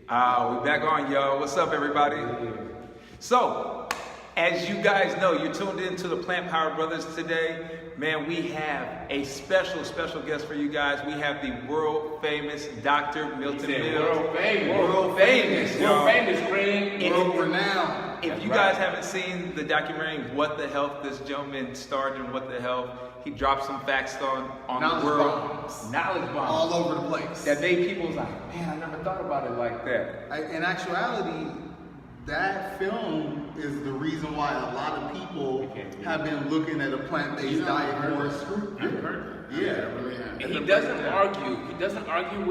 We back on, y'all. What's up, everybody? So, as you guys know, you're tuned in to the Plant Power Brothers today. Man, we have a special guest for you guys. We have the world famous Dr. Milton Mills. World famous, Craig. World renowned. If you guys haven't seen the documentary, What the Health, this gentleman starred in What the Health. He dropped some facts on Knowledge the world. bombs. Knowledge bombs. All over the place. That made people like, man, I never thought about it like that. In actuality, that film is the reason why a lot of people have been looking at a plant-based diet more scrutiny. I've heard that. Yeah. I really have. And he doesn't argue. He doesn't argue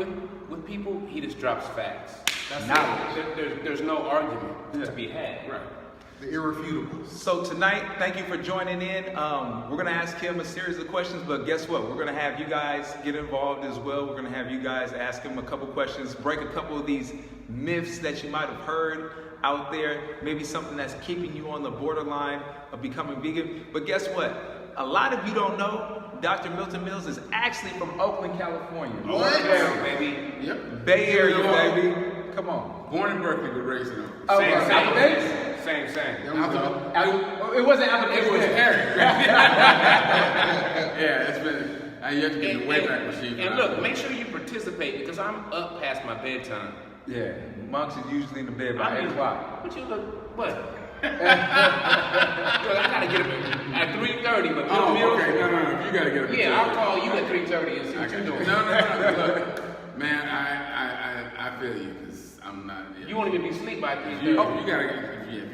with people. He just drops facts. That's knowledge. There's no argument to be had. Right. The irrefutables. So tonight, thank you for joining in. We're going to ask him a series of questions, but guess what? We're going to have you guys get involved as well. We're going to have you guys ask him a couple questions, break a couple of these myths that you might have heard out there, maybe something that's keeping you on the borderline of becoming vegan. But guess what? A lot of you don't know Dr. Milton Mills is actually from Oakland, California. What? Yeah, baby. Yep. Bay Area, baby. Come on. Born in Berkeley, but raised in Oakland. Oh, Same. There we go. It wasn't Alpha. It was Eric. Yeah, it's been. I yet to get the Wayback Machine. And look, make sure you participate because I'm up past my bedtime. Yeah, monks is usually in the bed by 8 o'clock. But you look, what? Look, I gotta get up at 3:30, but Okay, no. You gotta get up. Yeah, I'll call you at 3:30 and see what you're doing. No. Look, man, I feel you because I'm not. Yeah. You won't even be asleep by 3:30. You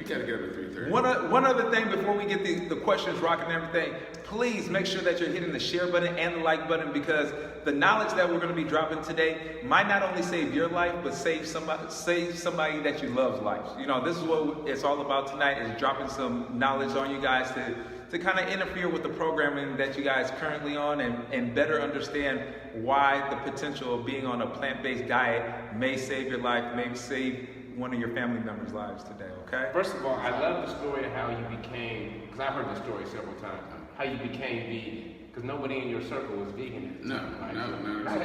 gotta get up at 3:30. One other thing before we get the questions rocking and everything, please make sure that you're hitting the share button and the like button because the knowledge that we're going to be dropping today might not only save your life, but save somebody that you love's life. You know, this is what it's all about tonight, is dropping some knowledge on you guys to kind of interfere with the programming that you guys currently on and better understand why the potential of being on a plant-based diet may save your life, may save one of your family members' lives today, okay? First of all, I love the story of how you became, because I've heard the story several times, how you became vegan. Because nobody in your circle was vegan. No.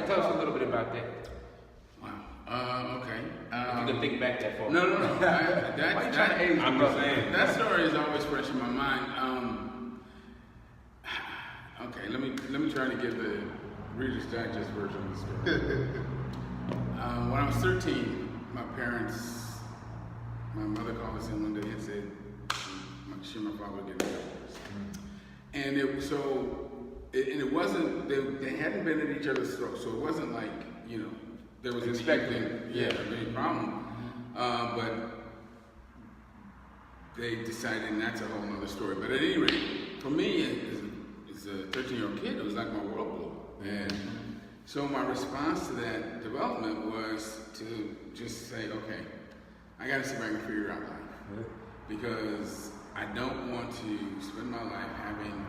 Tell us a little bit about that. Wow. Okay. If you can think back that far. No. Why you trying to age I'm me? just saying. That story is always fresh in my mind. Okay, let me try to get the Reader's Digest version of the story. When I was 13, my mother called us in one day and said, she and my father were getting divorced. And it wasn't, they hadn't been at each other's throats, so it wasn't like, there was any problem. But they decided, and that's a whole other story. But at any rate, for me, as a 13-year-old kid, it was like my world blew up. And so my response to that development was to just say, okay, I got to see if I can figure out life. Because I don't want to spend my life having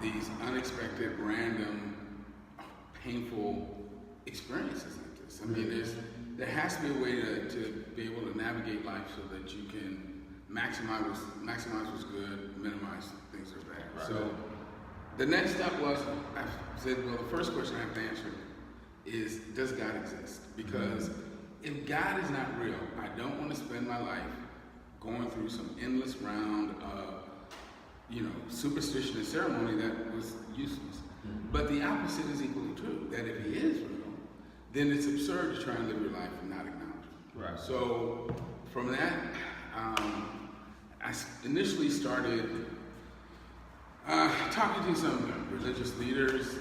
these unexpected, random, painful experiences like this. I mean, there has to be a way to be able to navigate life so that you can maximize what's good, minimize things that are bad. Right. So the next step was, I said, well, the first question I have to answer is, does God exist? Because if God is not real, I don't want to spend my life going through some endless round of, superstition and ceremony that was useless. But the opposite is equally true, that if he is real, then it's absurd to try and live your life and not acknowledge him. Right. So from that, I initially started talking to some religious leaders.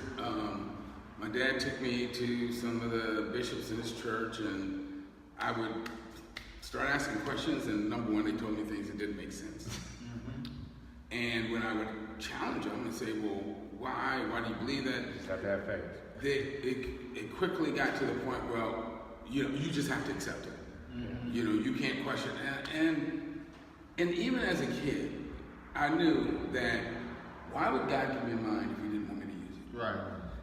My dad took me to some of the bishops in his church, and I would start asking questions, and number one, they told me things that didn't make sense. And when I would challenge them and say, well, why do you believe that? Just have to have faith. It quickly got to the point, well, you just have to accept it. You can't question it. And even as a kid, I knew that why would God give me a mind if he didn't want me to use it? Right.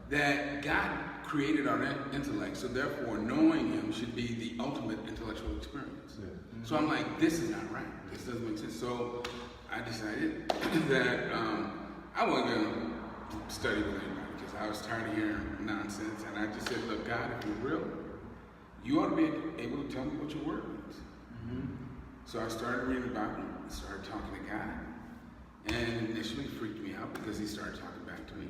That God created our intellect, so therefore knowing him should be the ultimate intellectual experience. Yeah. So I'm like, this is not right. This doesn't make sense. So I decided that I wasn't going to study with anybody because I was tired of hearing nonsense. And I just said, look, God, if you're real, you ought to be able to tell me what your word means. So I started reading the Bible, started talking to God, and initially it freaked me out because he started talking back to me.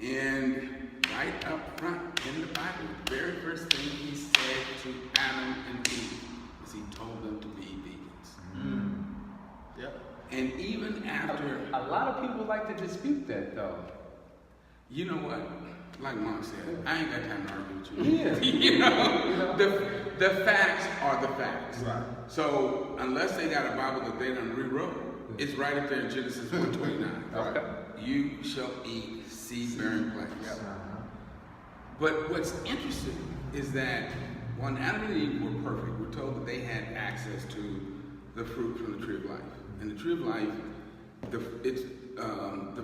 And right up front in the Bible, the very first thing he said to Adam and Eve was he told them to be vegans. Yep. And even after, A lot of people like to dispute that, though. you know what? Like Mom said, I ain't got time to argue with you. Yeah. You know, the facts are the facts. Right. So unless they got a Bible that they done rewrote, it's right up there in Genesis 1:29. Okay. You shall eat seed-bearing plants. But what's interesting is that when Adam and Eve were perfect, we're told that they had access to the fruit from the tree of life. And the tree of life, the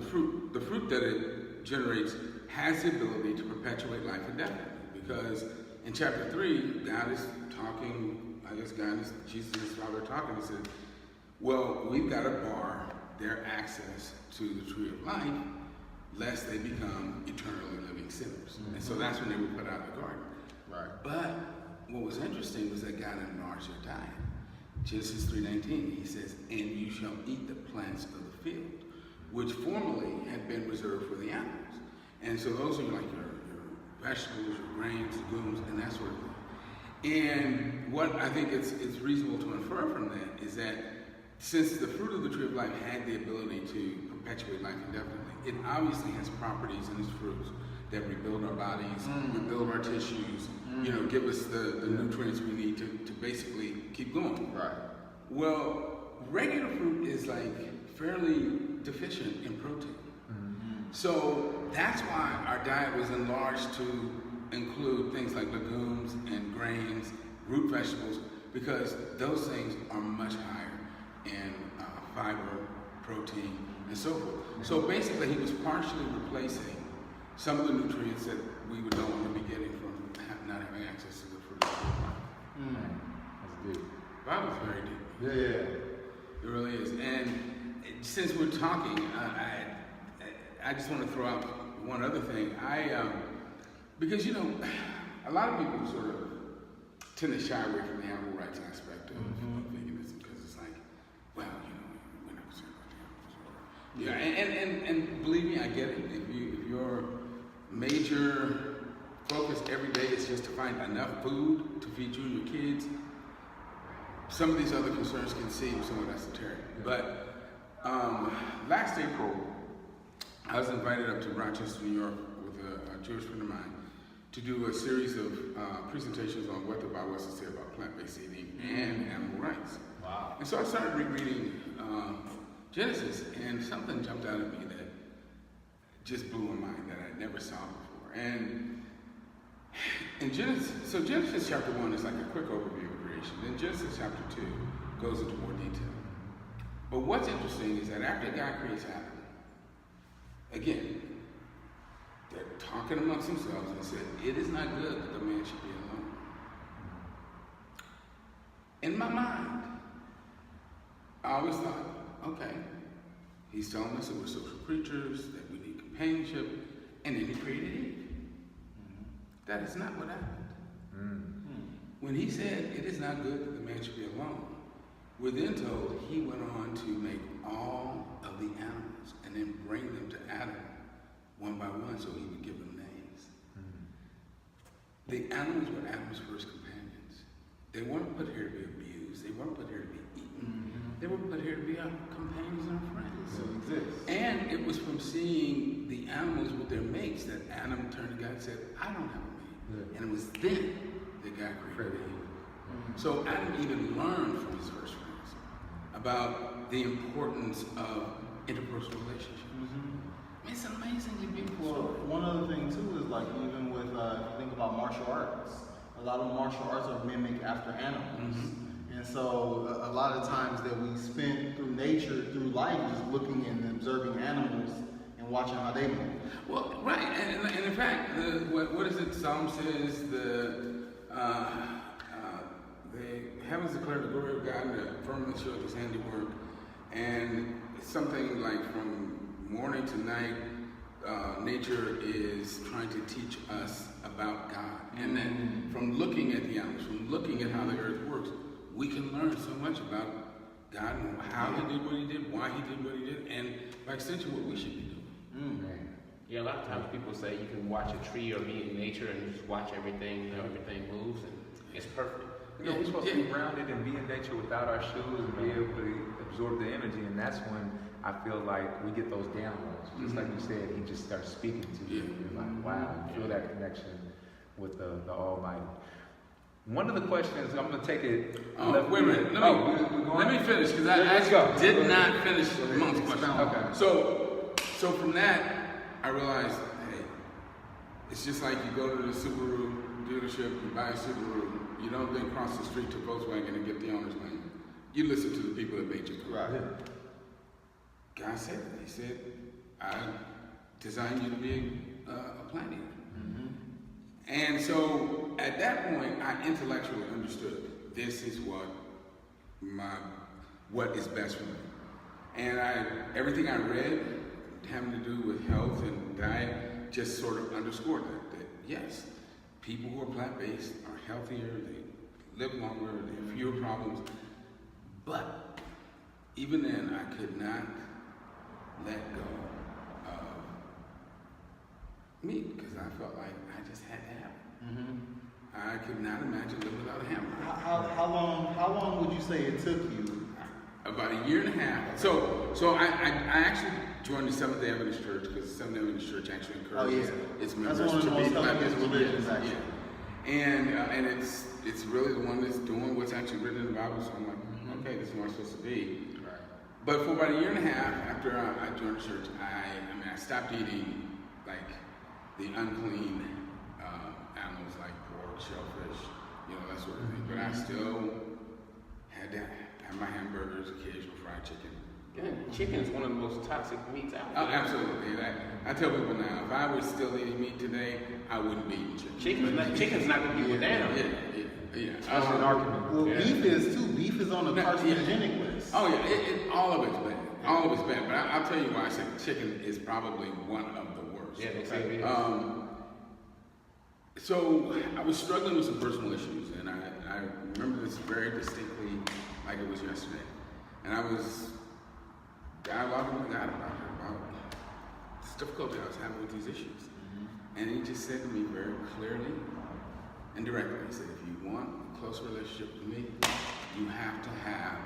fruit that it generates has the ability to perpetuate life indefinitely. Because in chapter 3, God is talking, I guess Jesus and his Father are talking, he said, well, we've got to bar their access to the tree of life, lest they become eternally living sinners. And so that's when they were put out of the garden. Right. But what was interesting was that God enlarged their diet. Genesis 3:19, he says, and you shall eat the plants of the field, which formerly had been reserved for the animals. And so those are like your vegetables, your grains, legumes, and that sort of thing. And what I think it's reasonable to infer from that is that since the fruit of the tree of life had the ability to perpetuate life indefinitely, it obviously has properties in its fruits that rebuild our bodies, rebuild our tissues, give us the nutrients we need to basically keep going. Right. Well, regular fruit is like fairly deficient in protein. So that's why our diet was enlarged to include things like legumes and grains, root vegetables, because those things are much higher in fiber, protein, and so forth. So basically, he was partially replacing some of the nutrients that we would no longer be getting from not having access to the fruit of the tree. That's deep. The Bible's very deep. Yeah. It really is. And since we're talking, I just want to throw out one other thing. Because a lot of people sort of tend to shy away from the animal rights aspect of veganism because it's like, well, we're not concerned about the animals. And believe me, I get it. If your major focus every day is just to find enough food to feed you and your kids, some of these other concerns can seem somewhat esoteric. But last April, I was invited up to Rochester, New York with a Jewish friend of mine to do a series of presentations on what the Bible has to say about plant-based eating and animal rights. Wow. And so I started rereading Genesis, and something jumped out at me that just blew my mind that I never saw before. And in Genesis chapter 1 is like a quick overview of creation. Then Genesis chapter 2 goes into more detail. But what's interesting is that after God creates Adam, again, they're talking amongst themselves and said, it is not good that the man should be alone. In my mind, I always thought, okay, he's telling us that we're social creatures, that we need companionship, and then he created Eve. That is not what happened. When he said, it is not good that the man should be alone, we're then told he went on to make all of the animals and then bring them to Adam one by one so he would give them names. The animals were Adam's first companions. They weren't put here to be abused. They weren't put here to be eaten. They were put here to be our companions and our friends. And it was from seeing the animals with their mates that Adam turned to God and said, I don't have a mate. And it was then that God created Eve. So Adam even learned from his first friends about the importance of interpersonal relationships. It's amazingly beautiful. So one other thing too is like even with if you think about martial arts, a lot of martial arts are mimicked after animals. And so a lot of times that we spend through nature, through life, just looking and observing animals and watching how they move. Well, right, and in fact, what is it? Psalm says the heavens declare the glory of God, and the firmament shows His handiwork, and something like from morning to night, nature is trying to teach us about God. And then from looking at the animals, from looking at how the earth works, we can learn so much about God and how he did what he did, why he did what he did, and by extension, what we should be doing. Yeah, a lot of times people say you can watch a tree or be in nature and just watch everything, everything moves, and it's perfect. You know, we're supposed to be grounded and be in nature without our shoes and be able to absorb the energy, and that's when I feel like we get those downloads. Just like you said, he just starts speaking to you. You're like, wow, you feel that connection with the Almighty. One of the questions, I'm going to take it. Wait a minute. Let me finish, because I did not finish Monk's question. Okay. So from that, I realized, hey, it's just like you go to the Subaru dealership, you buy a Subaru, you don't then cross the street to Volkswagen and get the owner's name. You listen to the people that made your car. Right. God said it. He said, I designed you to be a plant eater. And so at that point, I intellectually understood this is what is best for me. And everything I read having to do with health and diet just sort of underscored that yes, people who are plant-based are healthier, they live longer, they have fewer problems. But even then, I could not let go of meat because I felt like I just had to have it. I could not imagine living without a hamburger. How long would you say it took you? About a year and a half. So I actually joined the Seventh-day Adventist Church because the Seventh-day Adventist Church actually encourages its members That's one of the to be most plant-based religions, actually. And it's really the one that's doing what's actually written in the Bible. So I'm like, okay, this is where I'm supposed to be. Right. But for about a year and a half after I joined the church, I stopped eating like the unclean animals like pork, shellfish, that sort of thing. But I still had to have my hamburgers, occasional fried chicken. Yeah, chicken is one of the most toxic meats out there. Oh, absolutely. And I tell people now, if I was still eating meat today, I wouldn't be eating chicken. Chicken's not going to be with animals. Yeah. That's an argument. Well, beef is too. Beef is on the carcinogenic list. Oh yeah, all of it's bad. All of it's bad. But I'll tell you why I say chicken is probably one of the worst. Yeah, they say it is. So I was struggling with some personal issues, and I remember this very distinctly, like it was yesterday. And I was dialoguing with God about this difficulty I was having with these issues. And he just said to me very clearly and directly, he said, if you want a close relationship with me, you have to have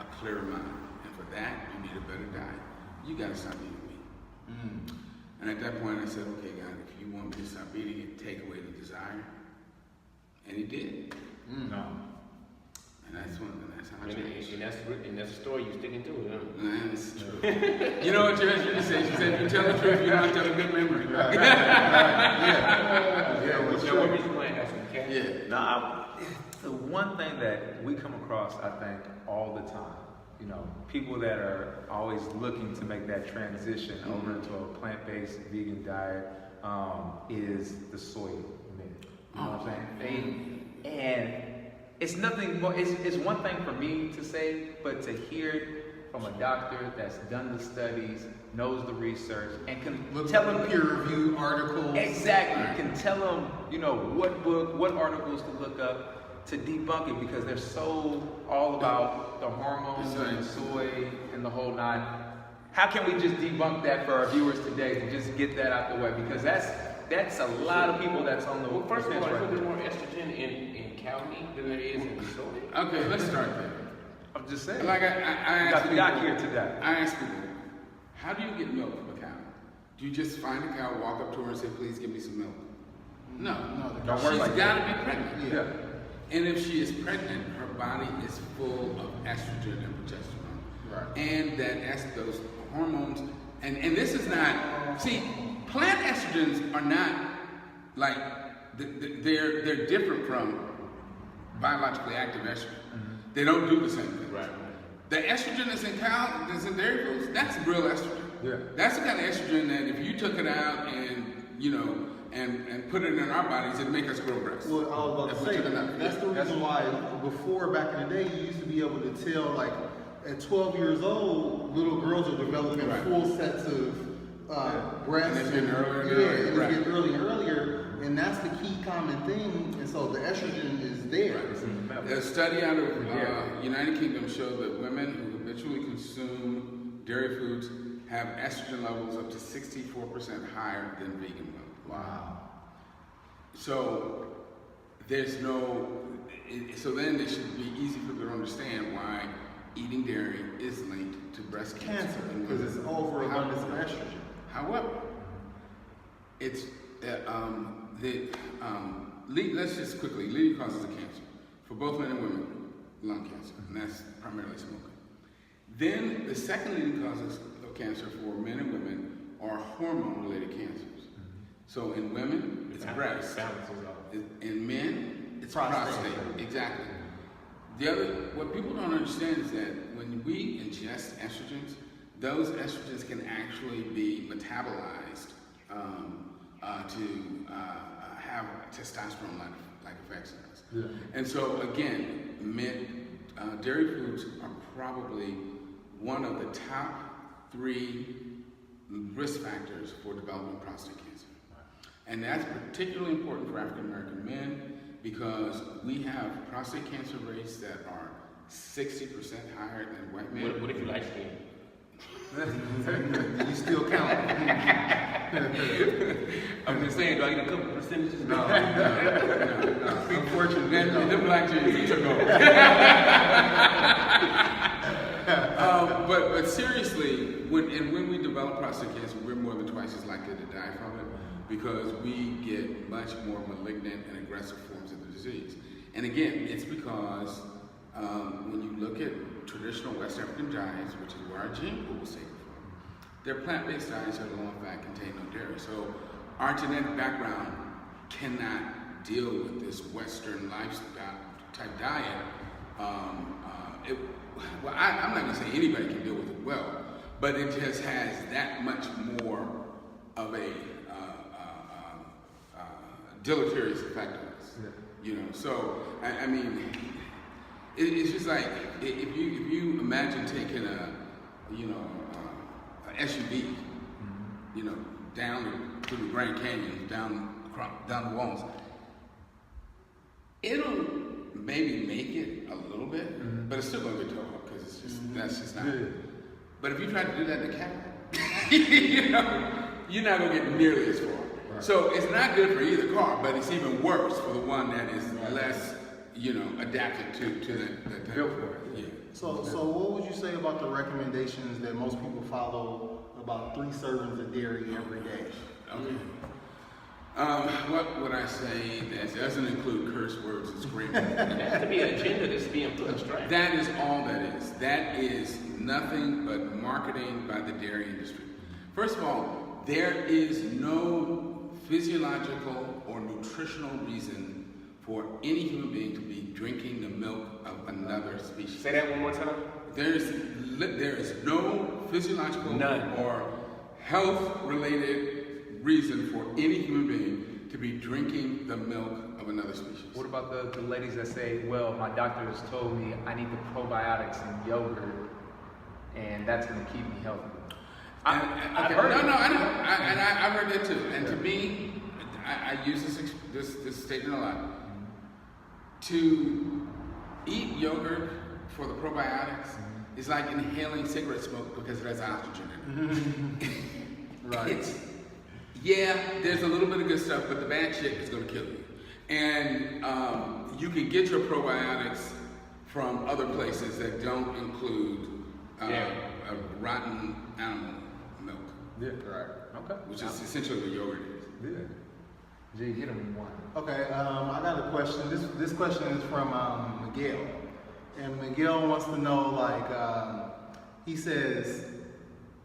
a clear mind. And for that, you need a better diet. You got to stop eating meat. And at that point, I said, okay, God, if you want me to stop eating it, take away the desire. And he did. No. And that's how I changed. And that's the story you're sticking to it, huh? That's true. You know what Judge Judy said? She said, if you tell the truth, you don't tell a good memory. Right. What were you playing? That's what you Yeah. No, the one thing that we come across, I think, all the time, people that are always looking to make that transition over into a plant-based vegan diet is the soy meat. You know what I'm saying? And it's nothing more, it's one thing for me to say, but to hear it from a doctor that's done the studies, knows the research, and can tell them peer-reviewed articles. Exactly, can tell them, what book, what articles to look up to debunk it, because they're so all about the hormones and the soy and the whole nine. How can we just debunk that for our viewers today to just get that out the way? Because that's a lot of people that's on the Well, first of all, fence there's right more estrogen in cow meat than there is in soy. Okay, let's start there. I'm just saying. Like I got ask the people, doc here today. I ask people, how do you get milk from a cow? Do you just find a cow, walk up to her and say, please give me some milk? No. Don't worry She's like got that. to be pregnant. Yeah. And if she is pregnant, her body is full of estrogen and progesterone. Right. And those hormones, and this is not, see, plant estrogens are not like, they're different from biologically active estrogen. They don't do the same thing. Right. The estrogen that's in cow, that's in dairy foods, that's real estrogen. Yeah. That's the kind of estrogen that if you took it out and, and put it in our bodies, it'd make us grow breasts. Well, I was about If to we say, took it out. that's the reason why before, back in the day, you used to be able to tell, like, at 12 years old, little girls are developing Right. full sets breast. And it's getting earlier and yeah, earlier, it's right. getting earlier and earlier, and that's the key common thing. And so the estrogen is there. A study out of United Kingdom showed that women who habitually consume dairy foods have estrogen levels up to 64% higher than vegan women. Wow. So there's no. So then it should be easy for people to understand why eating dairy is linked to breast cancer Because it's overabundance of estrogen. However, it's let's just quickly, leading causes of cancer for both men and women, lung cancer, and that's primarily smoking. Then the second leading causes of cancer for men and women are hormone-related cancers. So in women, it's breast. In men, it's prostate. Exactly. What people don't understand is that when we ingest estrogens, those estrogens can actually be metabolized to have testosterone-like effects on us. Yeah. And so again, dairy foods are probably one of the top 3 risk factors for developing prostate cancer. And that's particularly important for African American men because we have prostate cancer rates that are 60% higher than white men. What if you like skin? You still count. I'm just saying, do I get a couple percentages? No. Unfortunately, Then the black jeans took over. But seriously, when we develop prostate cancer, we're more than twice as likely to die from it because we get much more malignant and aggressive forms of the disease. And again, it's because when you look at traditional West African diets, which is where our gene pool was taken from, they're plant-based diets that are low in fat, contain no dairy. So our genetic background cannot deal with this Western lifestyle type diet. I'm not going to say anybody can deal with it well, but it just has that much more of a deleterious effect on us. Yeah. You know, so I mean, it's just like if you imagine taking a SUV, you know, down to the Grand Canyon, down the walls, it'll maybe make it a little bit, but it's still gonna get towed up because it's just that's just not. Good. But if you try to do that in the Cadillac, you know, you're not gonna get nearly as far. Right. So it's not good for either car, but it's even worse for the one that is less, adapted to that Built for it. Yeah. So what would you say about the recommendations that most people follow about 3 servings of dairy every day? Okay. What would I say that doesn't include curse words and screaming? There has to be an agenda that's being pushed, right? That is all that is. That is nothing but marketing by the dairy industry. First of all, there is no physiological or nutritional reason for any human being to be drinking the milk of another species. Say that one more time. There is no physiological None. or health-related reason for any human being to be drinking the milk of another species. What about the ladies that say, well, my doctor has told me I need the probiotics in yogurt, and that's going to keep me healthy? I've heard that too. And to me, I use this statement a lot. To eat yogurt for the probiotics is like inhaling cigarette smoke because it has oxygen in it. Right. There's a little bit of good stuff, but the bad shit is going to kill you. And you can get your probiotics from other places that don't include rotten animal milk, Yeah. Right. Okay. which is essentially what yogurt is. Yeah. Gee, hit him one. Okay, I got a question. This question is from Miguel. And Miguel wants to know, he says,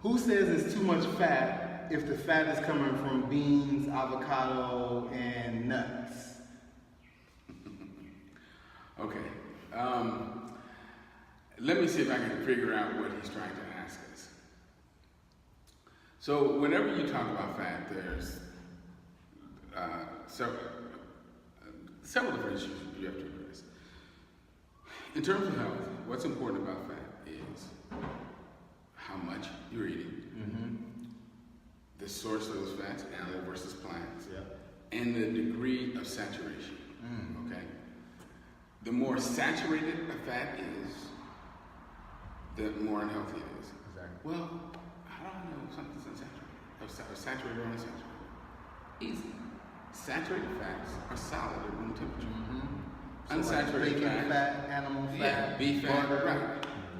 who says it's too much fat if the fat is coming from beans, avocado, and nuts? Okay. Let me see if I can figure out what he's trying to ask us. So whenever you talk about fat, there's several different issues you have to address. In terms of health, what's important about fat is how much you're eating, the source of those fats, animal versus plants, Yeah. and the degree of saturation. Okay? The more saturated a fat is, the more unhealthy it is. Exactly. Well, how do I know if something's unsaturated? Or saturated or unsaturated? Easy. Saturated fats are solid at room temperature. Unsaturated bacon fats, fat, animal fat, yeah, beef fat, butter. right.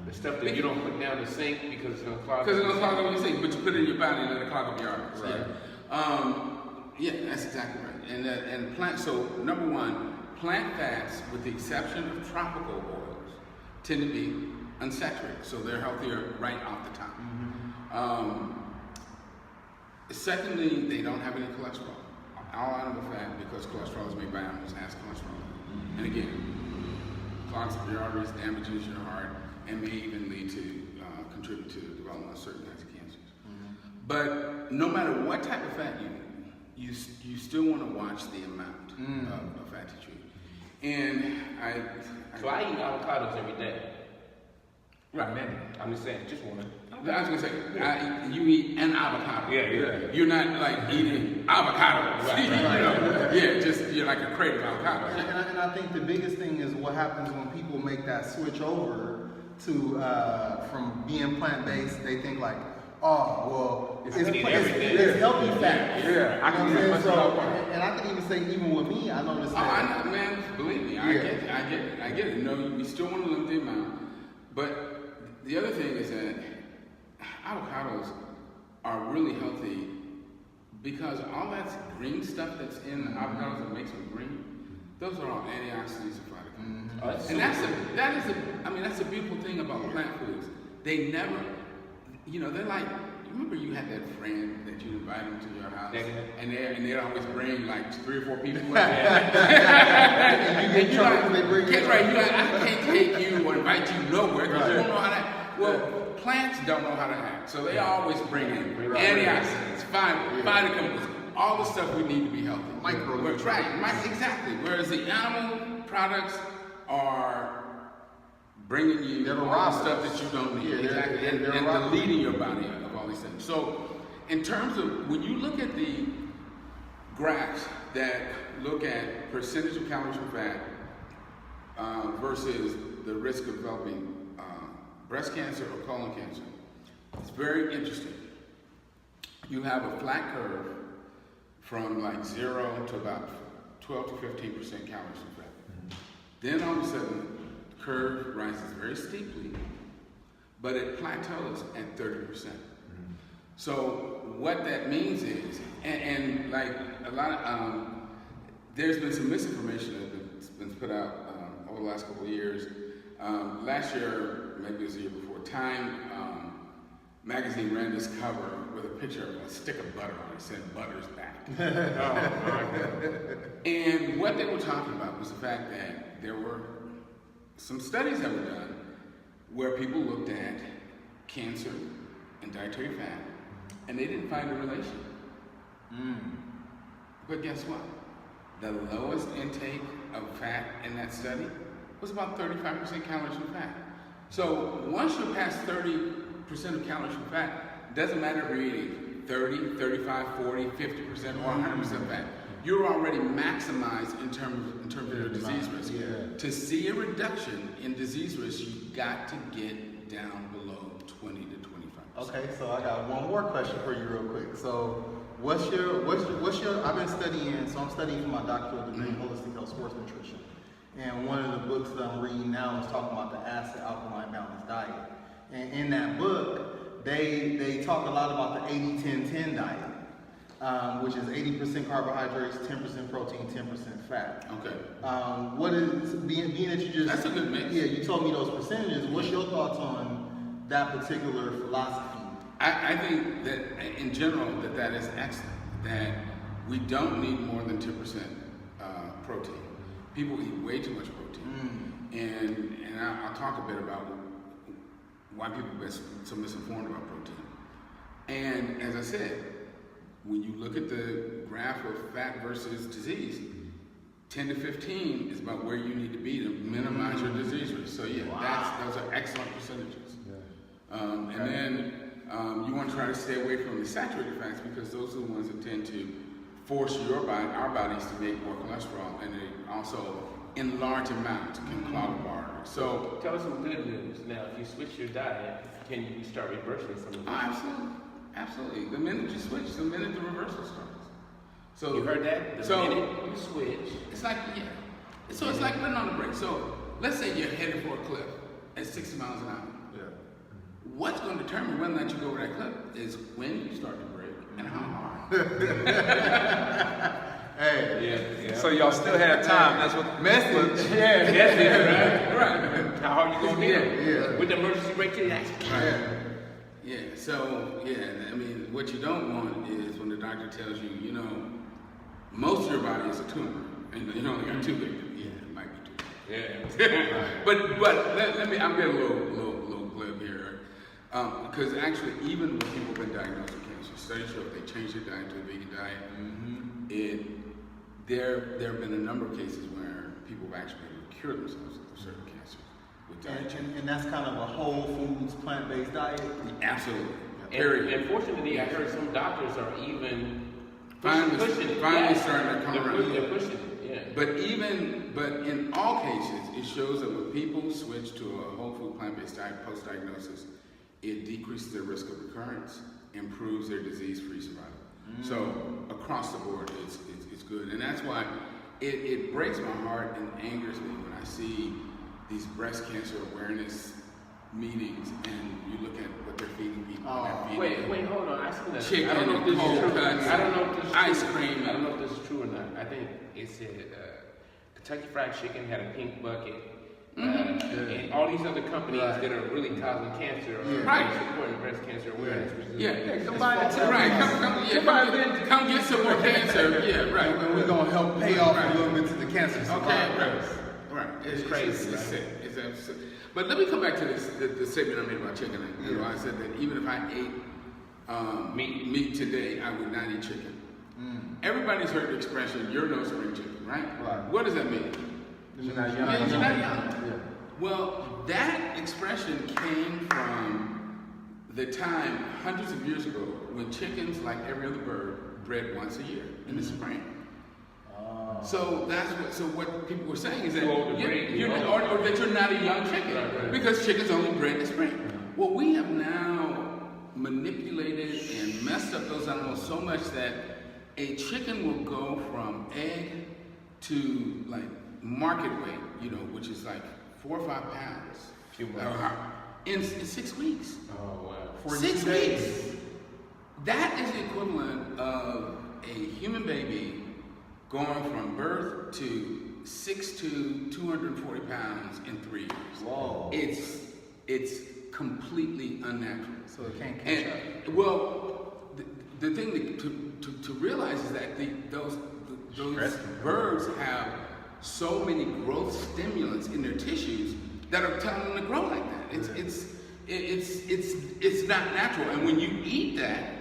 The stuff that you don't put down the sink because it's gonna clog. Because it's gonna clog up your sink, but you put it in your body and let it clog up your arteries. Right. Yeah, that's exactly right. And plant. So number one, plant fats, with the exception of tropical oils, tend to be unsaturated, so they're healthier right off the top. Secondly, they don't have any cholesterol. All animal fat, because cholesterol is made by animals, has cholesterol. And again, clogs up your arteries, damages your heart, and may even lead to contribute to the development of certain kinds of cancers. But no matter what type of fat you still want to watch the amount of fat that you eat. And So I eat avocados every day. right. Many. I'm just saying, just one. I was gonna say, you eat an avocado. Yeah. You're not like eating avocados. Right. You know? Yeah, you're like a crate of avocados. And I think the biggest thing is what happens when people make that switch over to from being plant-based. They think like, oh, well, it's healthy fat. Yeah, I can You know even what I'm saying? so, And I can even say, even with me, I noticed Oh, that. I know, man. Believe me, I get it. No, we still want to limit the amount, but the other thing is that avocados are really healthy because all that green stuff that's in the avocados that makes them green, those are all antioxidants and phytochemicals. And that's a beautiful thing about plant foods. They never, they're like, remember you had that friend that you invite them to your house, and they'd always bring like 3 or 4 people. And you're like, I can't take you or invite you nowhere because you don't know how to. Well, plants don't know how to act, so they always bring in antioxidants, fiber, phytochemicals, all the stuff we need to be healthy. Micronutrients. Right, exactly. Whereas the animal products are bringing you They're the all the robbers. stuff that you don't need. Yeah, Exactly. And they're robbers. deleting your body of all these things. So in terms of when you look at the graphs that look at percentage of calories from fat versus the risk of developing breast cancer or colon cancer, it's very interesting. You have a flat curve from like 0 to about 12 to 15% calories from fat. Then all of a sudden, the curve rises very steeply, but it plateaus at 30%. So what that means is, and like a lot of, there's been some misinformation that's been put out over the last couple of years. Last year, maybe it was the year before, Time magazine ran this cover with a picture of a stick of butter on it, saying "Butter's back." And what they were talking about was the fact that there were some studies that were done where people looked at cancer and dietary fat, and they didn't find a relation. But guess what? The lowest intake of fat in that study was about 35% calories from fat. So once you're past 30% of calories from fat, it doesn't matter if you're eating 30, 35, 40, 50%, or 100% fat. You're already maximized in terms of your disease risk. Yeah. To see a reduction in disease risk, you've got to get down below 20 to 25%. Okay, so I got one more question for you real quick. So what's your I've been studying, so I'm studying for my doctoral degree in holistic health sports nutrition. And one of the books that I'm reading now is talking about the acid alkaline balance diet. And in that book, they talk a lot about the 80-10-10 diet, which is 80% carbohydrates, 10% protein, 10% fat. Okay. What is being that you just That's a good mix. Yeah, you told me those percentages. What's your thoughts on that particular philosophy? I think that in general that is excellent. That we don't need more than 10% protein. People eat way too much protein, and I'll talk a bit about why people are so misinformed about protein. And as I said, when you look at the graph of fat versus disease, 10 to 15 is about where you need to be to minimize your disease risk. So yeah, those are excellent percentages. And then you want to try to stay away from the saturated fats because those are the ones that tend to force our bodies to make more cholesterol, and they also, in large amounts, can clog the arteries. So tell us some good news. Now, if you switch your diet, can you start reversing some of this? Absolutely. The minute you switch, the minute the reversal starts. So You heard that? The minute you switch. It's like, So it's like putting on the brakes. So let's say you're headed for a cliff at 60 miles an hour. Yeah. What's going to determine whether or not you go over that cliff is when you start to brake and how hard. Hey. Yeah. So y'all still have time. That's what Message. That's it, right? How hard you gonna hit? Yeah. With the emergency brake to the accident. Yeah. Yeah, so, I mean, what you don't want is when the doctor tells you, most of your body is a tumor, and you only got 2 big. Yeah, it might be 2. Yeah. But let me, I'm getting a little glib here. Because actually, even when people have been diagnosed with cancer, studies show if they change their diet to a vegan diet, there have been a number of cases where people have actually been able to cure themselves of certain cancers with diet change. And that's kind of a whole foods, plant-based diet. Absolutely. And fortunately, I heard some doctors are even pushing it. Finally starting to come around. They're pushing it, yeah. But in all cases, it shows that when people switch to a whole food plant-based diet post-diagnosis, it decreases their risk of recurrence, improves their disease-free survival. So across the board, it's good, and that's why it breaks my heart and angers me when I see these breast cancer awareness meetings and you look at what they're feeding people. Wait, hold on. I see that. Chicken, I don't know if this is true. cuts, I don't know if this is ice true. cream. I don't know if this is true or not. I think it said Kentucky Fried Chicken had a pink bucket. And all these other companies that are really causing cancer or supporting breast cancer awareness. Come buy it too. Right, come get some more cancer. Yeah, right. And we're going to help pay off a little bit to the cancer Okay, survivors. right. It's crazy, It's sick. It's absurd. But let me come back to the statement I made about chicken. I said that even if I ate meat today, I would not eat chicken. Everybody's heard the expression, "you're no spring chicken," right? What does that mean? You're not You're not young. Yeah. Well, that expression came from the time, hundreds of years ago, when chickens, like every other bird, bred once a year in the spring. So what people were saying is that or that you're not a young chicken because chickens only bred in the spring. Well, we have now manipulated and messed up those animals so much that a chicken will go from egg to like market weight, which is like 4 or 5 pounds in 6 weeks. Oh wow! 6 weeks. That is the equivalent of a human baby going from birth to 6'2", 240 pounds in 3 years. Whoa. It's completely unnatural. So it can't catch up. Well, the thing to realize is that those birds have so many growth stimulants in their tissues that are telling them to grow like that. It's not natural. And when you eat that,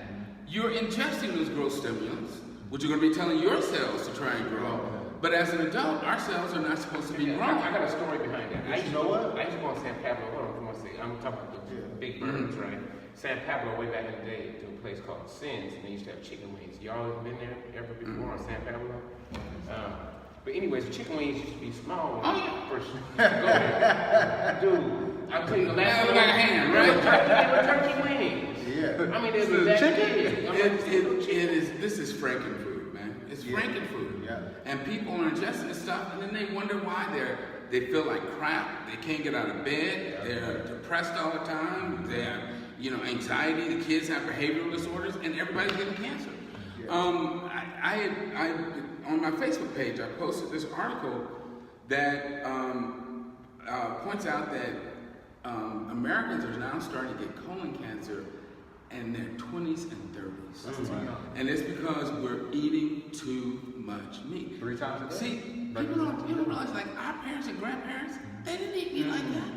you're ingesting those growth stimulants, which are going to be telling your cells to try and grow. But as an adult, our cells are not supposed to be growing. I got a story behind that. I used to go on San Pablo. Hold on, come on, I'm talking about the big birds, right? San Pablo, way back in the day, to a place called Sins, and they used to have chicken wings. Y'all ever been there ever before on San Pablo? But anyways, the chicken wings used to be small when I first used to go there. Dude, I'll tell you the last one. Like a hand, right? Turkey wings. Yeah. I mean, they were that big. This is Frankenfood, man. It's Frankenfood. Yeah. And people are ingesting this stuff, and then they wonder why they feel like crap. They can't get out of bed. They're depressed all the time. They have, anxiety. The kids have behavioral disorders, and everybody's getting cancer. I on my Facebook page, I posted this article that points out that Americans are now starting to get colon cancer in their 20s and 30s. And it's because we're eating too much meat. 3 times a day. See, people don't realize, like, our parents and grandparents, they didn't eat meat like that.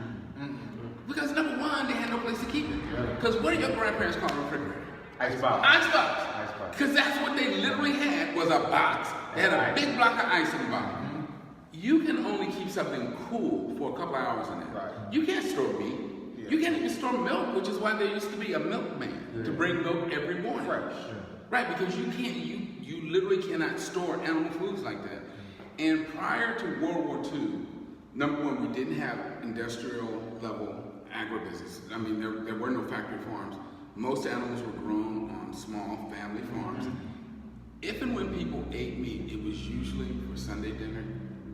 Because number one, they had no place to keep it. Because what did your grandparents call a refrigerator? Icebox. Icebox. Because that's what they literally had, was a box. They had a big block of ice in the bottom. You can only keep something cool for a couple of hours in there. You can't store meat. Yeah. You can't even store milk, which is why there used to be a milkman to bring milk every morning. Fresh. Right, because you can't, you literally cannot store animal foods like that. And prior to World War II, number one, we didn't have industrial level agribusiness. I mean, there were no factory farms. Most animals were grown on small family farms. If and when people ate meat, it was usually for Sunday dinner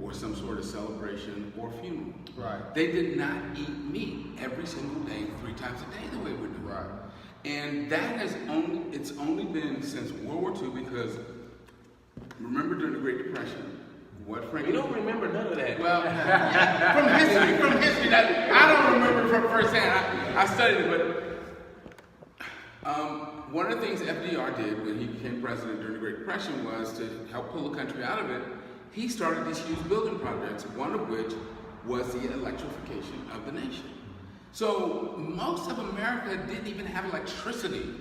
or some sort of celebration or funeral. Right. They did not eat meat every single day, 3 times a day the way we're doing. Right. And that has it's only been since World War II, because remember during the Great Depression, what We Franklin... don't remember none of that. Well, from history, that, I don't remember from firsthand. I studied it, but one of the things FDR did when he became president during the Great Depression was to help pull the country out of it. He started these huge building projects, one of which was the electrification of the nation. So most of America didn't even have electricity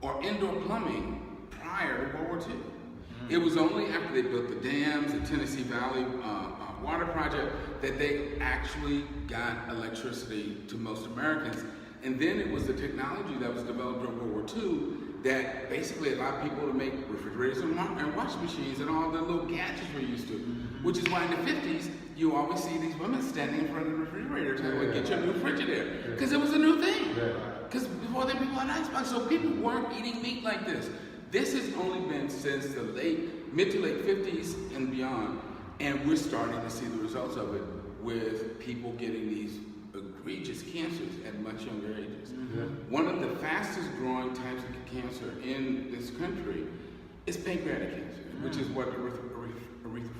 or indoor plumbing prior to World War II. It was only after they built the dams, the Tennessee Valley water project, that they actually got electricity to most Americans. And then it was the technology that was developed during World War II that basically allowed people to make refrigerators and washing machines and all the little gadgets we're used to. Which is why in the 50s, you always see these women standing in front of the refrigerator telling them, get your new Frigidaire. Because it was a new thing. Because before then people had Xbox, so people weren't eating meat like this. This has only been since the mid to late 50s and beyond, and we're starting to see the results of it with people getting these egregious cancers at much younger ages. One of the fastest growing types of cancer in this country is pancreatic cancer, which is what Aretha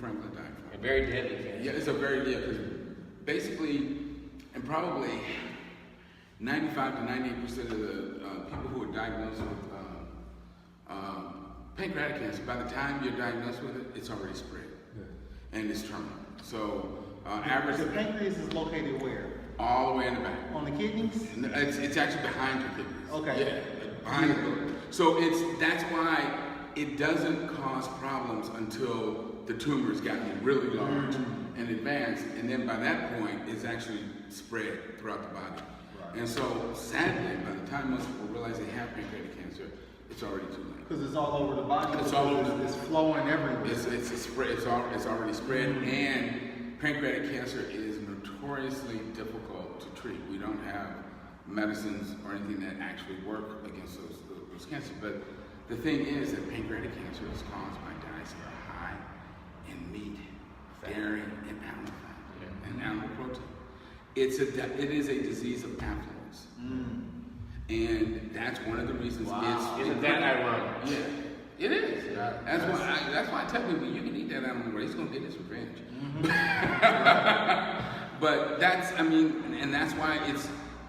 Franklin died from. A very deadly cancer. Yeah, it's a very, because basically, and probably 95 to 98% of the people who are diagnosed with pancreatic cancer, by the time you're diagnosed with it, it's already spread. And it's terminal. So, average... The pancreas is located where? All the way in the back. On the kidneys? It's actually behind your kidneys. Okay. Yeah, behind the liver. So that's why it doesn't cause problems until the tumor's gotten really large and advanced, and then by that point, it's actually spread throughout the body. Right. And so, sadly, by the time most people realize they have pancreatic cancer, it's already too late. Because it's all over the body. It's all over. It's flowing everywhere. It's already spread, and pancreatic cancer is notoriously difficult to treat. We don't have medicines or anything that actually work against those cancers. But the thing is that pancreatic cancer is caused by diets that are high in meat, dairy, and animal fat, and animal protein. It is a disease of affluence. And that's one of the reasons Isn't that ironic? Yeah, it is. That's why I tell people, you can eat that animal, he's going to get his revenge. But and that's why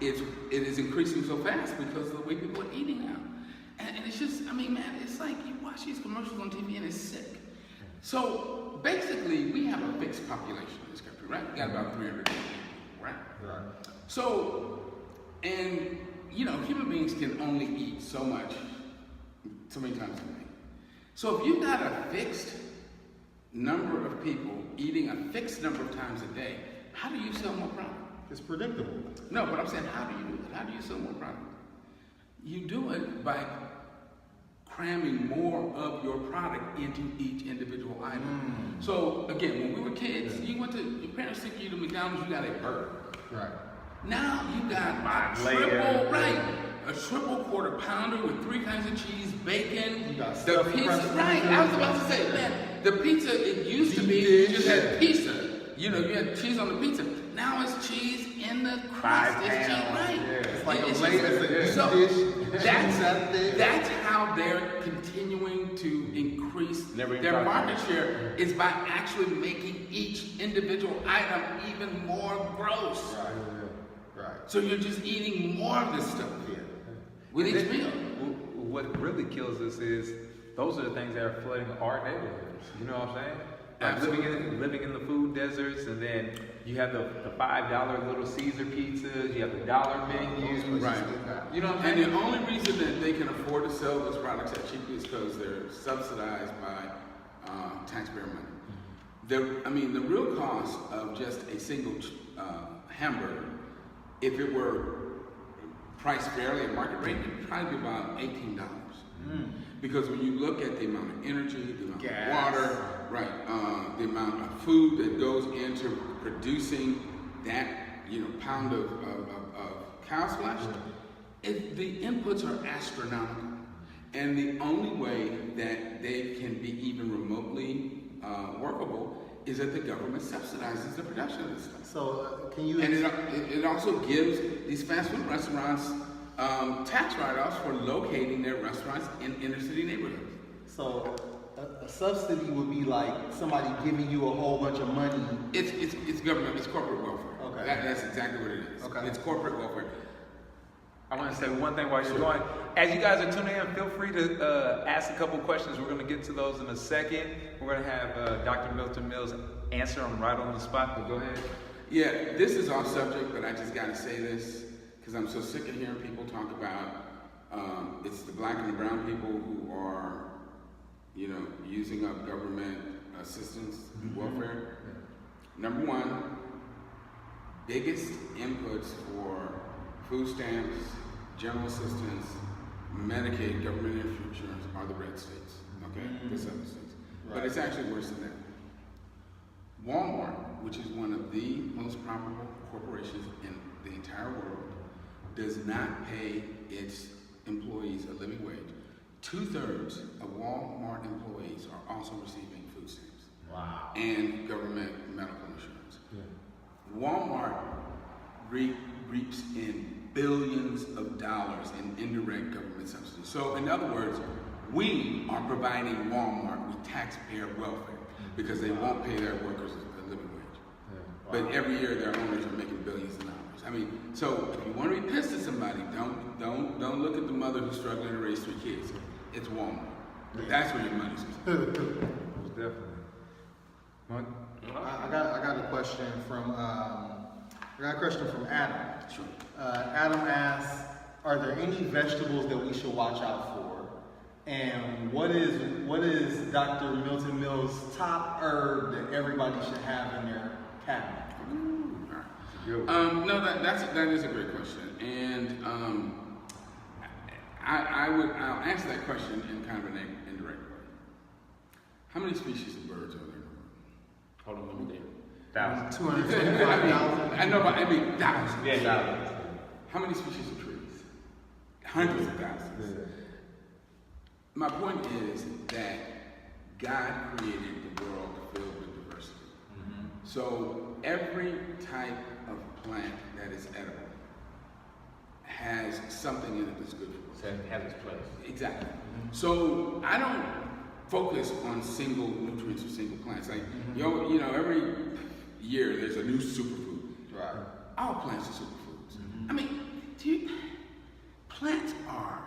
it is increasing so fast, because of the way people are eating now. And it's just, man, it's like you watch these commercials on TV and it's sick. So basically, we have a fixed population in this country, right? We got about 300 people, right? Right. So, and human beings can only eat so many times a day. So if you've got a fixed number of people eating a fixed number of times a day, how do you sell more product? It's predictable. No, but I'm saying, how do you do it? How do you sell more product? You do it by cramming more of your product into each individual item. So again, when we were kids, your parents took you to McDonald's, you got a burger. Right. Now you got a triple quarter pounder with 3 kinds of cheese, bacon, the pizza. Right, I was about to say, man, the pizza, it used to be you just had pizza. You had cheese on the pizza. Now it's cheese in the crust. It's cheese, right? It's like It's a dish. That's how they're continuing to increase their market share, is by actually making each individual item even more gross. Right. So you're just eating more of this stuff with each meal. What really kills us is those are the things that are flooding our neighborhoods. You know what I'm saying? Like living in the food deserts, and then you have the $5 Little Caesar pizzas, you have the dollar menus. Right. You know what I'm saying? And the only reason that they can afford to sell those products that cheaply is because they're subsidized by taxpayer money. The real cost of just a single hamburger, if it were priced fairly at market rate, it'd probably be about $18. Because when you look at the amount of energy, the amount Gas. of water, right, the amount of food that goes into producing that, pound of cow's flesh, the inputs are astronomical. And the only way that they can be even remotely workable is that the government subsidizes the production of this stuff. So can you? And it also gives these fast food restaurants tax write-offs for locating their restaurants in inner city neighborhoods. So a subsidy would be like somebody giving you a whole bunch of money. It's government. It's corporate welfare. Okay. That's exactly what it is. Okay. It's corporate welfare. I want to say one thing while you're going. As you guys are tuning in, feel free to ask a couple questions. We're going to get to those in a second. We're going to have Dr. Milton Mills answer them right on the spot, but go ahead. Yeah, this is off subject, but I just got to say this because I'm so sick of hearing people talk about it's the black and the brown people who are, using up government assistance and welfare. Number one, biggest inputs for food stamps, general assistance, Medicaid, government insurance are the red states, okay? The southern states. Right. But it's actually worse than that. Walmart, which is one of the most profitable corporations in the entire world, does not pay its employees a living wage. 2/3 of Walmart employees are also receiving food stamps. Wow. And government medical insurance. Walmart reaps in billions of dollars in indirect government subsidies. So in other words, we are providing Walmart with taxpayer welfare because they won't pay their workers a living wage. But every year their owners are making billions of dollars. I mean, so if you want to be pissed at somebody, don't look at the mother who's struggling to raise 3 kids. It's Walmart. That's where your money's going. Most definitely. I got a question from Adam. Sure. Adam asks, are there any vegetables that we should watch out for? And what is Dr. Milton Mills' top herb that everybody should have in their cabinet? No, that is a great question, and I'll answer that question in kind of an indirect way. How many species of birds are there in the world? Hold on, let me there. Thousands. 225,000. I know, but I mean thousands. Yeah, yeah. How many species of trees? Hundreds of thousands. Yeah. My point is that God created the world filled with diversity. So every type of plant that is edible has something in it that's good for us. So it has its place. Exactly. So I don't focus on single nutrients or single plants. Like, every year there's a new superfood. Right. All plants are superfoods. I mean, plants are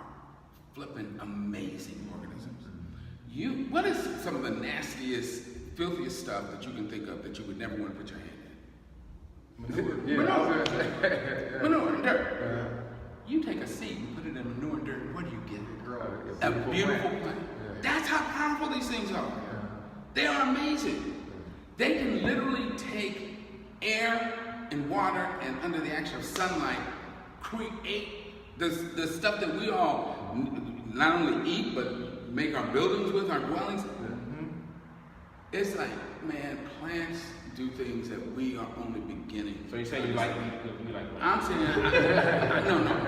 flipping amazing organisms. What is some of the nastiest, filthiest stuff that you can think of that you would never want to put your hand in? Manure and dirt. You take a seed and put it in manure and dirt, what do you get? A beautiful plant. That's how powerful these things are. They are amazing. They can literally take air and water and under the action of sunlight create the stuff that we all not only eat but make our buildings with, our dwellings. It's like, man, plants do things that we are only beginning. So you say you like I'm saying,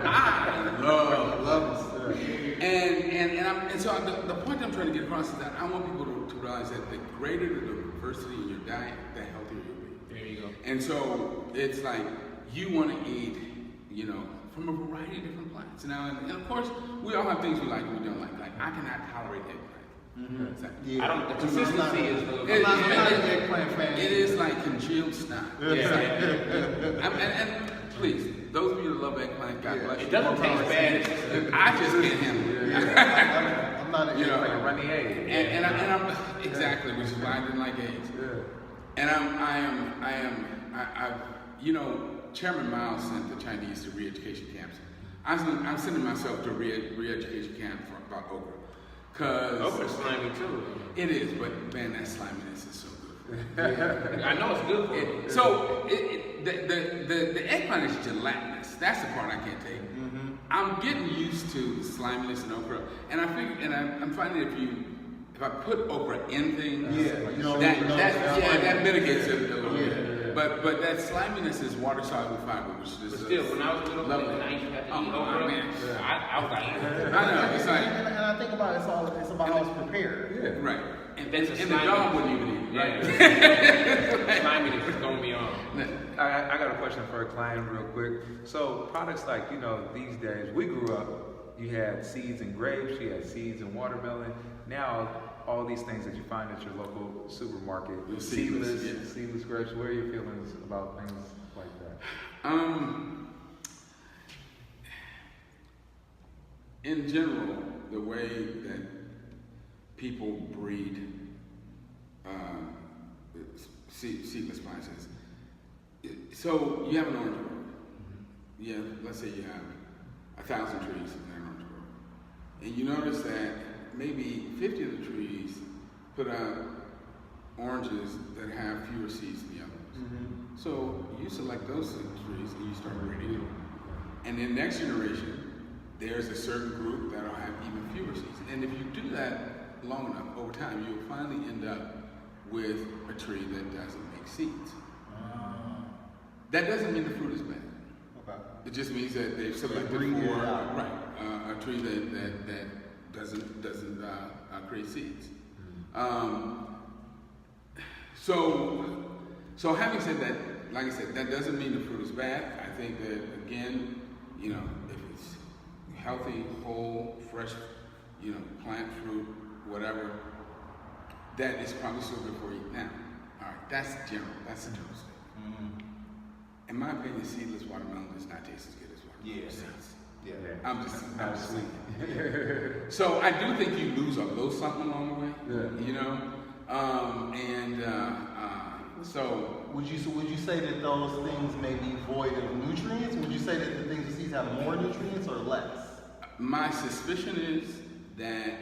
I love it. And so the point I'm trying to get across is that I want people to realize that the greater the diversity in your diet, the healthier you'll be. There you go. And so it's like you want to eat, from a variety of different plants. Now, and of course, we all have things we like and we don't like. Like, I cannot tolerate eggplant. Exactly. Yeah. I don't. The consistency is. I'm not an eggplant fan. It is like congealed snot. And please, those of you that love eggplant, God bless you. It doesn't taste bad. I just can't handle it. I'm not an Like eggplant. a runny egg. And I'm exactly, which is why I didn't like eggs. And Chairman Mao sent the Chinese to re-education camps. I'm sending myself to a re-education camp about okra. Cause Okra's slimy too. it is, but man, that sliminess is so good. I know it's good for you. The eggplant is gelatinous. That's the part I can't take. I'm getting used to sliminess in okra, and I figure, and I'm finding if I put okra in things, that mitigates it a little bit. But that sliminess is water soluble fiber, which is But still, when I was little, lovely. and I used to have to eat okra, I was like, I know, it's like, And I think about it, it's about how it's prepared. right. and that's a And the dog wouldn't even eat it, right? Sliminess is gonna be on. I got a question for a client real quick. So products like, these days, we grew up, you had seeds in grapes, you had seeds in watermelon. Now, all these things that you find at your local supermarket, seedless grapes, what are your feelings about things like that? In general, the way that people breed seedless spices. So you have an orange grove. Yeah, let's say you have 1,000 trees in an orange grove, and you notice that maybe 50 of the trees put out oranges that have fewer seeds than the others. Mm-hmm. So you select those trees and you start breeding them. And in the next generation, there's a certain group that'll have even fewer seeds. And if you do that long enough, over time, you'll finally end up with a tree that doesn't make seeds. That doesn't mean the fruit is bad. Okay. It just means that they've selected for a tree that doesn't create seeds. So having said that, like I said, that doesn't mean the fruit is bad. I think that again, if it's healthy, whole, fresh, plant fruit, whatever, that is probably still good for you. Now, all right, that's general. That's the general statement. Mm-hmm. In my opinion, seedless watermelon does not taste as good as watermelon seeds. Yeah. I'm just saying. So I do think you lose a little something along the way. So Would you say that those things may be void of nutrients? Would you say that the things with seeds have more nutrients or less? my suspicion is that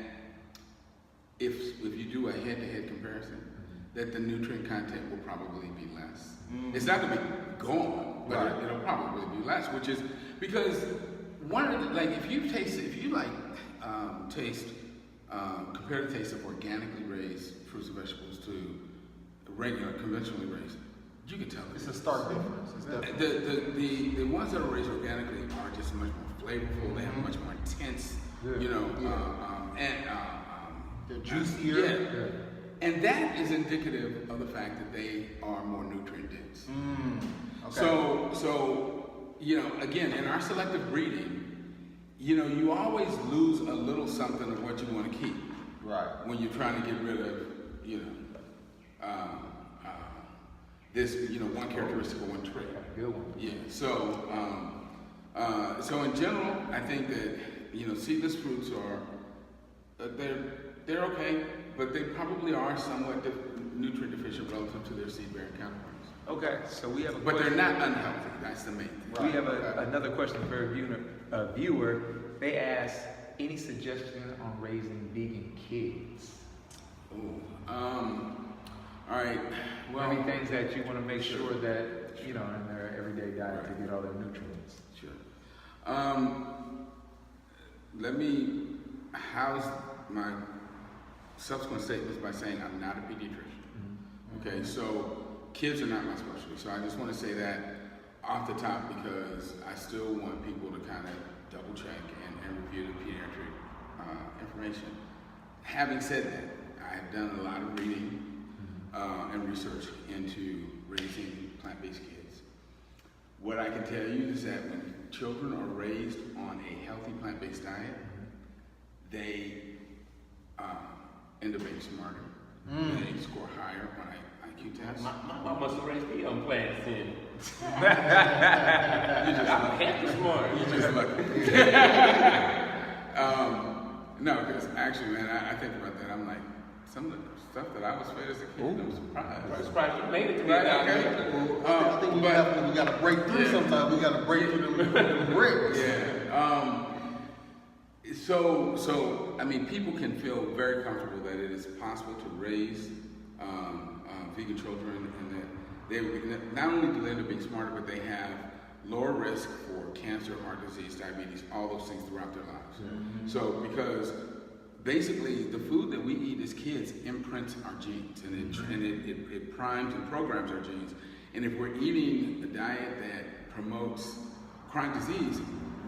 if you do a head-to-head comparison, that the nutrient content will probably be less. It's not going to be gone, but it'll probably be less, which is because one of the, compare the taste of organically raised fruits and vegetables to regular, conventionally raised, you can tell It's a stark difference. It's definitely. the ones that are raised organically are just much more flavorful. They have much more intense, They're juicier. And that is indicative of the fact that they are more nutrient dense. Okay. So again, in our selective breeding, you always lose a little something of what you want to keep. Right. When you're trying to get rid of, this, one characteristic of one trait. Good one. Yeah. So in general, I think that seedless fruits are they're okay, but they probably are somewhat nutrient deficient relative to their seed-bearing counterparts. Okay, so we have a But question. they're not unhealthy. That's the main thing. We have another question for a viewer. They ask, any suggestion on raising vegan kids? All right. Well, Any things that you want to make sure that, in their everyday diet to get all their nutrients? Sure. Let me house my subsequent statements by saying I'm not a pediatrician. Okay, so kids are not my specialty. So I just want to say that off the top because I still want people to kind of double check and review the pediatric information. Having said that, I've done a lot of reading and research into raising plant-based kids. What I can tell you is that when children are raised on a healthy plant-based diet, they end up being smarter. They score higher on IQ tests. My mom must have raised me on plants then. You just I'm happy smart. You just lucky. No, because actually, man, I think about that. I'm like, some of the stuff that I was fed as a kid, I'm surprised. I'm surprised you made it to Right, that. okay. I think we got to break through sometimes. We got to break through the bricks. Yeah. So I mean, people can feel very comfortable that it is possible to raise vegan children, and that they not only do they end up being smarter, but they have lower risk for cancer, heart disease, diabetes, all those things throughout their lives. So because basically the food that we eat as kids imprints our genes, and it primes and programs our genes. And if we're eating a diet that promotes chronic disease,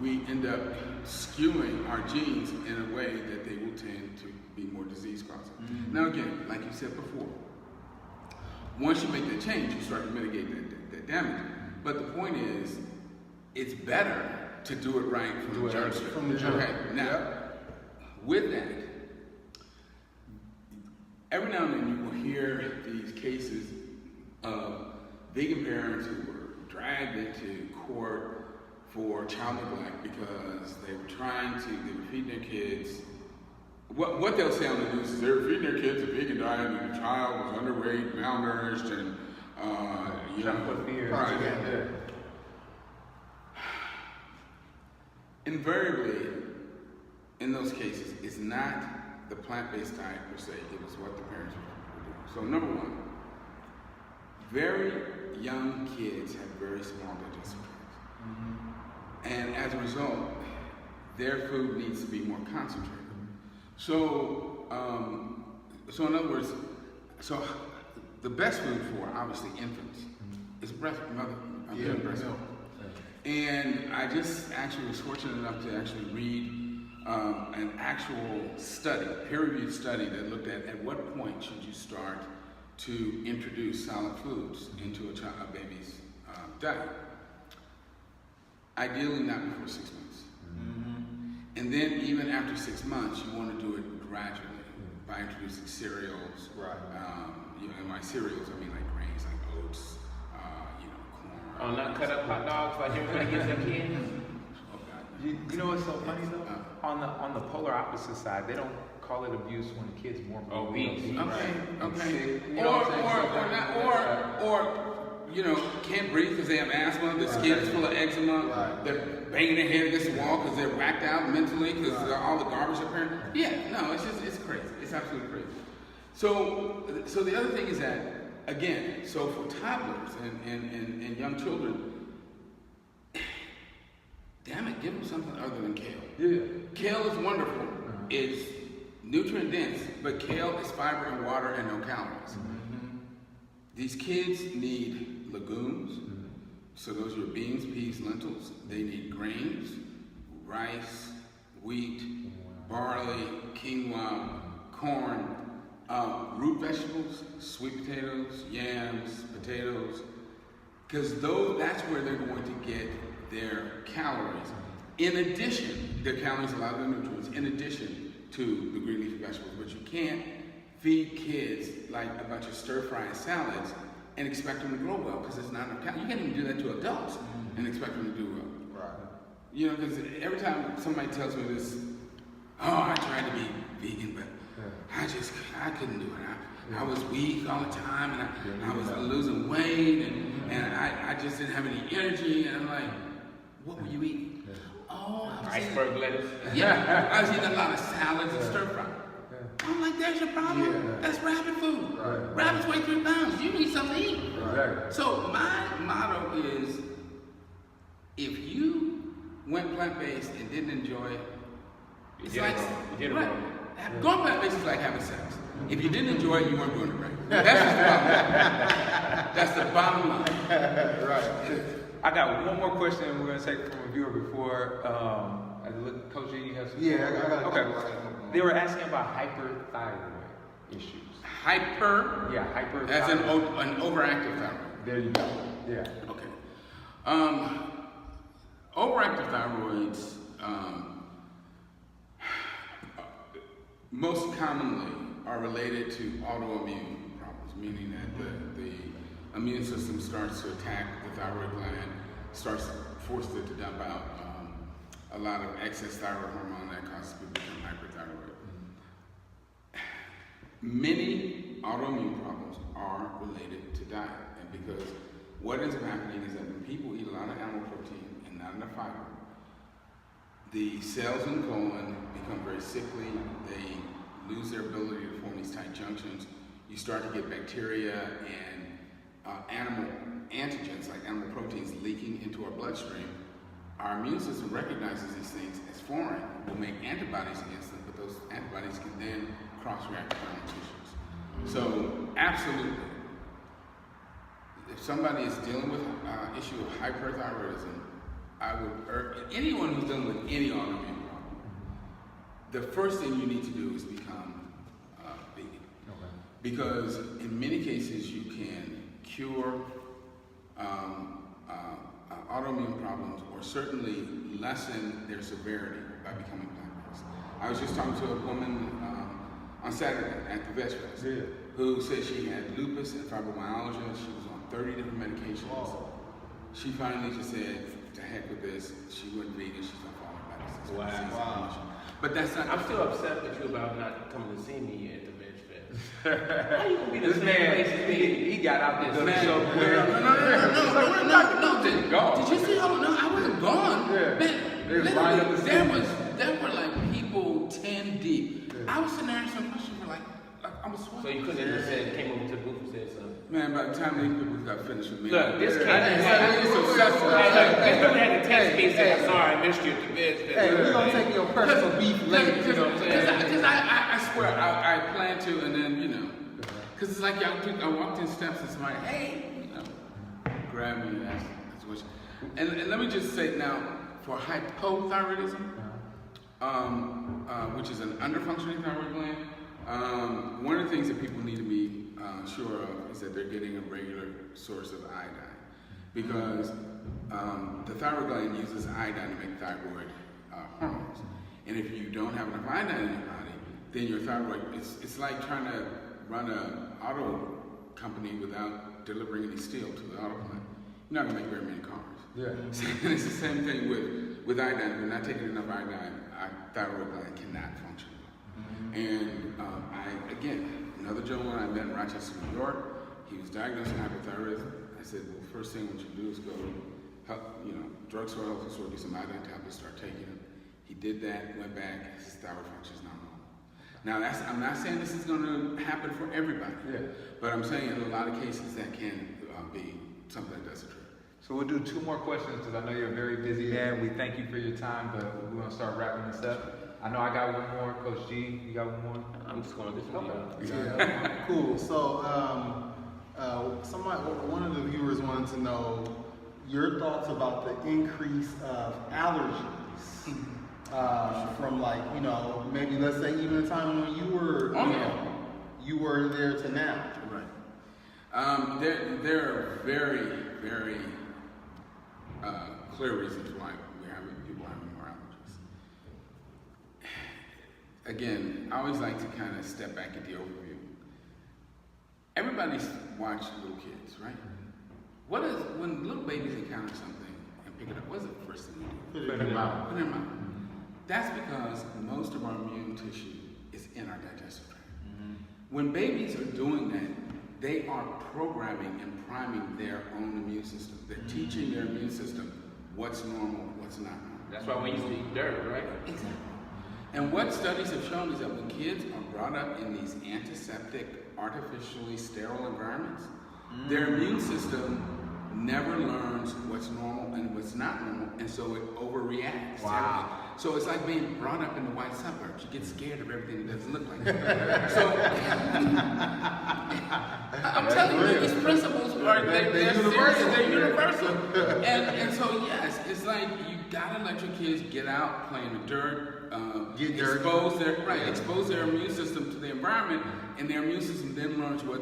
we end up skewing our genes in a way that they will tend to be more disease causing. Now again, like you said before, once you make that change, you start to mitigate that damage. But the point is, it's better to do it right from the jump. Okay, now, with that, every now and then you will hear these cases of vegan parents who were dragged into court for child neglect because they were feeding their kids. What they'll say on the news is they were feeding their kids a vegan diet and the child was underweight, malnourished, and invariably, in those cases, it's not the plant-based diet per se, it was what the parents were doing. So number one, very young kids have very small digestive tracts. And as a result, their food needs to be more concentrated. So in other words, the best food for obviously infants is breast milk. And I just actually was fortunate enough to actually read an actual study, peer-reviewed study that looked at what point should you start to introduce solid foods into a baby's diet. Ideally not before 6 months. And then even after 6 months, you want to do it gradually by introducing cereals. Right. And by cereals, I mean like grains, like oats, corn. Oh, not cut up hot dogs like everybody gets their kids? Oh, God. You know what's so funny though? On the polar opposite side, they don't call it abuse when the kid's more obese. Okay. You know what I'm saying? Or can't breathe because they have asthma. The skin is full of eczema. Right. They're banging their head against the wall because they're whacked out mentally because all the garbage they're carrying. Yeah, no, it's crazy. It's absolutely crazy. So the other thing is that, again, so for toddlers and young children, damn it, give them something other than kale. Yeah. Kale is wonderful. It's nutrient dense, but kale is fiber and water and no calories. These kids need legumes, so those are your beans, peas, lentils. They need grains, rice, wheat, barley, quinoa, corn, root vegetables, sweet potatoes, yams, potatoes, because that's where they're going to get their calories. In addition, their calories, a lot of the nutrients, in addition to the green leafy vegetables, but you can't feed kids like a bunch of stir-fry salads and expect them to grow well because it's not enough calories. You can't even do that to adults and expect them to do well. Right. Because every time somebody tells me this, I tried to be vegan, but I couldn't do it. I was weak all the time, and I was losing weight, and I just didn't have any energy, and I'm like, what were you eating? I was Iceberg lettuce? Yeah, I was eating a lot of salads and stir-fry. I'm like, there's your problem. Yeah. That's rabbit food. Right. Rabbits weigh 3 pounds. You need something to eat. Exactly. So my motto is, if you went plant-based and didn't enjoy it, it's like going plant-based is like having sex. If you didn't enjoy it, you weren't doing it right. That's the bottom line. Right. I got one more question we're going to take from a viewer before. Coach G, you have some? Yeah, I got Okay. They were asking about hyperthyroid issues. Hyper? Yeah, hyperthyroid. As an overactive thyroid. There you go. Yeah. Okay. Overactive thyroids most commonly are related to autoimmune problems, meaning that the immune system starts to attack the thyroid gland, forces it to dump out a lot of excess thyroid hormone that causes people to become hyperthyroid. Many autoimmune problems are related to diet, and because what ends up happening is that when people eat a lot of animal protein and not enough fiber, the cells in the colon become very sickly, they lose their ability to form these tight junctions, you start to get bacteria and animal antigens, like animal proteins, leaking into our bloodstream, our immune system recognizes these things as foreign, will make antibodies against them, but those antibodies can then cross-react with our tissues. So, absolutely, if somebody is dealing with an issue of hyperthyroidism, I would urge anyone who's dealing with any autoimmune problem, the first thing you need to do is become vegan. Okay. Because in many cases you can cure autoimmune problems or certainly lessen their severity by becoming plant-based. I was just talking to a woman on Saturday at the Veg Fest who said she had lupus and fibromyalgia. She was on 30 different medications. Wow. She finally just said, to heck with this, she wouldn't vegan, she's not falling back. Wow. But that's not. I'm still upset with you about not coming to see me at the Veg Fest. How you gonna be the This same man, place as me? he got out the Man, show no. Did you see how? No, I wasn't gone. Yeah. Man, They was lined up to there were like people 10 deep. I was sitting there answering questions for like I was sweating. So you couldn't have just said, came over to the booth and said something. Man, by the time these people got finished with me, Look, this I can't didn't be successful. Hey, look, you had to text me and say, sorry, I missed you at the Veg Fest. Hey, we're gonna take your personal beef later. You know what I'm saying? Because I swear I plan to, and then because it's like I walked in steps and somebody, hey, grab me and ask what. And let me just say now, for hypothyroidism, which is an underfunctioning thyroid gland, one of the things that people need to be sure of is that they're getting a regular source of iodine, because the thyroid gland uses iodine to make thyroid hormones, and if you don't have enough iodine in your body, then your thyroid, it's like trying to run an auto company without delivering any steel to the auto plant. You're not gonna make very many cars. Yeah. It's the same thing with iodine. If you're not taking enough iodine, our thyroid gland cannot function well. And another gentleman I met in Rochester, New York, he was diagnosed with hypothyroidism. I said, well, first thing what you do is go to drugstore, health store, get some iodine tablets, start taking them. He did that, went back, his thyroid function is not normal. Now, I'm not saying this is going to happen for everybody, but I'm saying in a lot of cases that can be something that does occur. So we'll do 2 more questions because I know you're a very busy man. We thank you for your time, but we're going to start wrapping this up. I know I got one more. Coach G, you got one more? I'm just going to listen to you. Yeah. Cool. So, one of the viewers wanted to know your thoughts about the increase of allergies from maybe let's say even the time when you were you were there to now. Right. There are very, very clear reasons why people having more allergies. Again, I always like to kind of step back at the overview. Everybody's watched little kids, right? What is when little babies encounter something and pick it up? What's the first thing they do? Put it in your mouth. Put it in their mouth. That's because most of our immune tissue is in our digestive tract. When babies are doing that, they are programming and priming their own immune system. They're teaching their immune system what's normal, what's not normal. That's why we used to eat dirt, right? Exactly. And what studies have shown is that when kids are brought up in these antiseptic, artificially sterile environments, their immune system never learns what's normal and what's not normal, and so it overreacts. Wow. So it's like being brought up in the white suburbs. You get scared of everything that doesn't look like that. So I'm telling you, these principles are they're universal. They're universal. And so yes, it's like you gotta let your kids get out, play in the dirt, expose their immune system to the environment, and their immune system then learns what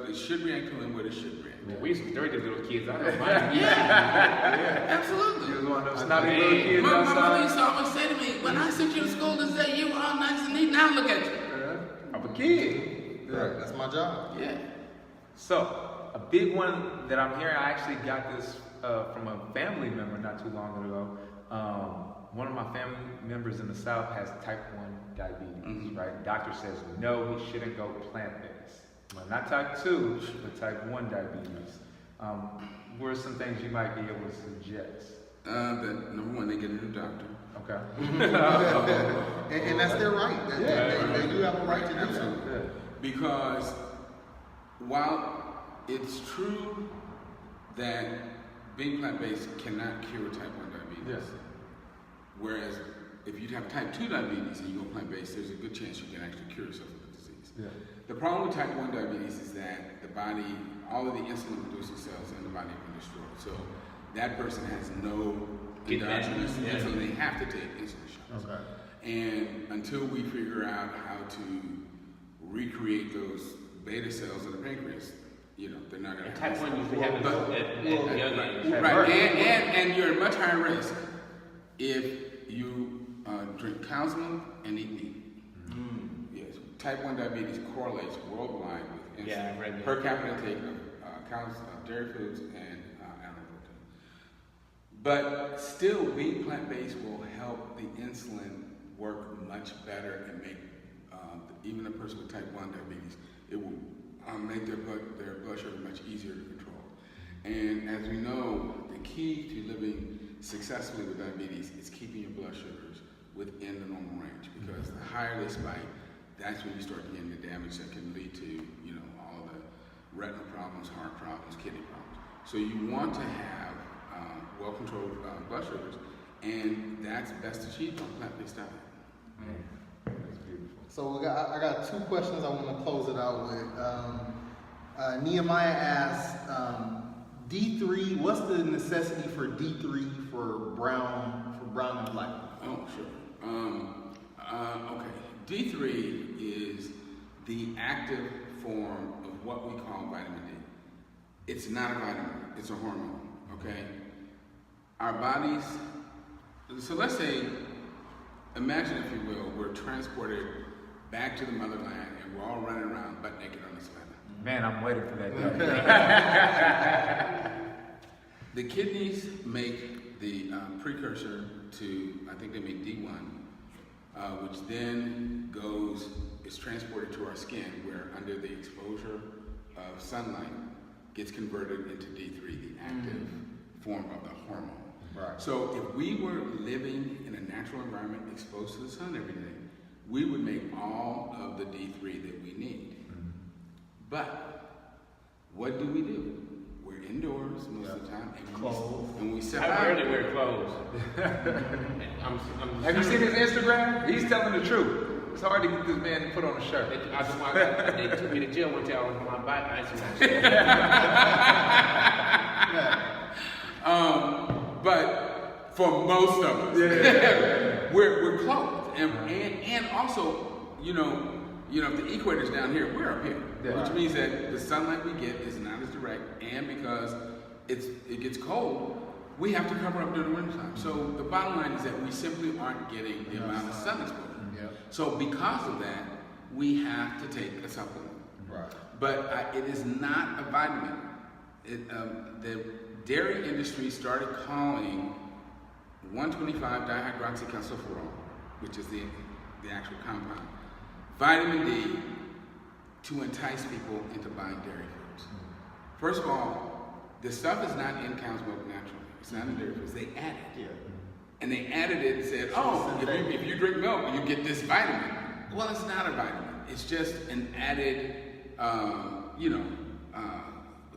it should react to and what it should react to. Man, we used to dirty little kids. I don't mind. Absolutely. You was one of those snotty little kids My mother outside. used to always say to me, when I sent you to school to say you were all nice and neat, now look at you. I'm a kid. Yeah, that's my job. Yeah. So, a big one that I'm hearing, I actually got this from a family member not too long ago. One of my family members in the South has type 1 diabetes, right? Doctor says, no, he shouldn't go plant-based. Well, not type 2, but type 1 diabetes. What are some things you might be able to suggest? That number one, they get a new doctor. Okay. And that's their right. They do have a right to do that. Because while it's true that being plant-based cannot cure type 1 diabetes. Yes. Whereas if you have type 2 diabetes and you go plant-based, there's a good chance you can actually cure yourself of the disease. Yeah. The problem with type 1 diabetes is that the body, all of the insulin-producing cells in the body have been destroyed. So that person has no endogenous insulin. They have to take insulin shots. Okay. And until we figure out how to recreate those beta cells in the pancreas, they're not going to Type 1 usually happens at young age. Right, and you're at much higher risk if you drink cow's milk and eat meat. Yes, type 1 diabetes correlates worldwide with insulin, per capita intake of cows, dairy foods, and animal protein. But still, being plant-based will help the insulin work much better and make even a person with type 1 diabetes, it will make their blood sugar much easier to control. And as we know, the key to living successfully with diabetes is keeping your blood sugars within the normal range, because the higher they spike, that's when you start getting the damage that can lead to, all the retinal problems, heart problems, kidney problems. So you want to have well-controlled blood sugars, and that's best achieved on plant-based diet. That's beautiful. So I got 2 questions I want to close it out with. Nehemiah asks, D3, what's the necessity for D3 for brown and black? Oh, sure. Okay. D3 is the active form of what we call vitamin D. It's not a vitamin, it's a hormone, okay? Our bodies, so let's say, imagine if you will, we're transported back to the motherland and we're all running around butt naked on this planet. Man, I'm waiting for that day. The kidneys make the precursor to, I think they make D1, which then is transported to our skin, where under the exposure of sunlight gets converted into D3, the active form of the hormone. Right. So if we were living in a natural environment exposed to the sun every day, we would make all of the D3 that we need. But what do? We're indoors most of the time, and we step I out. rarely wear clothes. Have you seen his Instagram? He's telling the truth. It's hard to get this man to put on a shirt. They took me to jail one time on my bike. I But for most of us, we're clothed, and also, if the equator's down here, we're up here, which means that the sunlight we get is not as direct, and because it gets cold, we have to cover up during the winter time. So the bottom line is that we simply aren't getting the amount of sun exposure. So because of that, we have to take a supplement. Right. But it is not a vitamin. The dairy industry started calling 125 dihydroxycalciferol, which is the actual compound, vitamin D, to entice people into buying dairy foods. First of all, the stuff is not in cow's milk naturally. It's not in dairy foods. They add it. Yeah. And they added it and said, if you drink milk, you get this vitamin. Well, it's not a vitamin. It's just an added,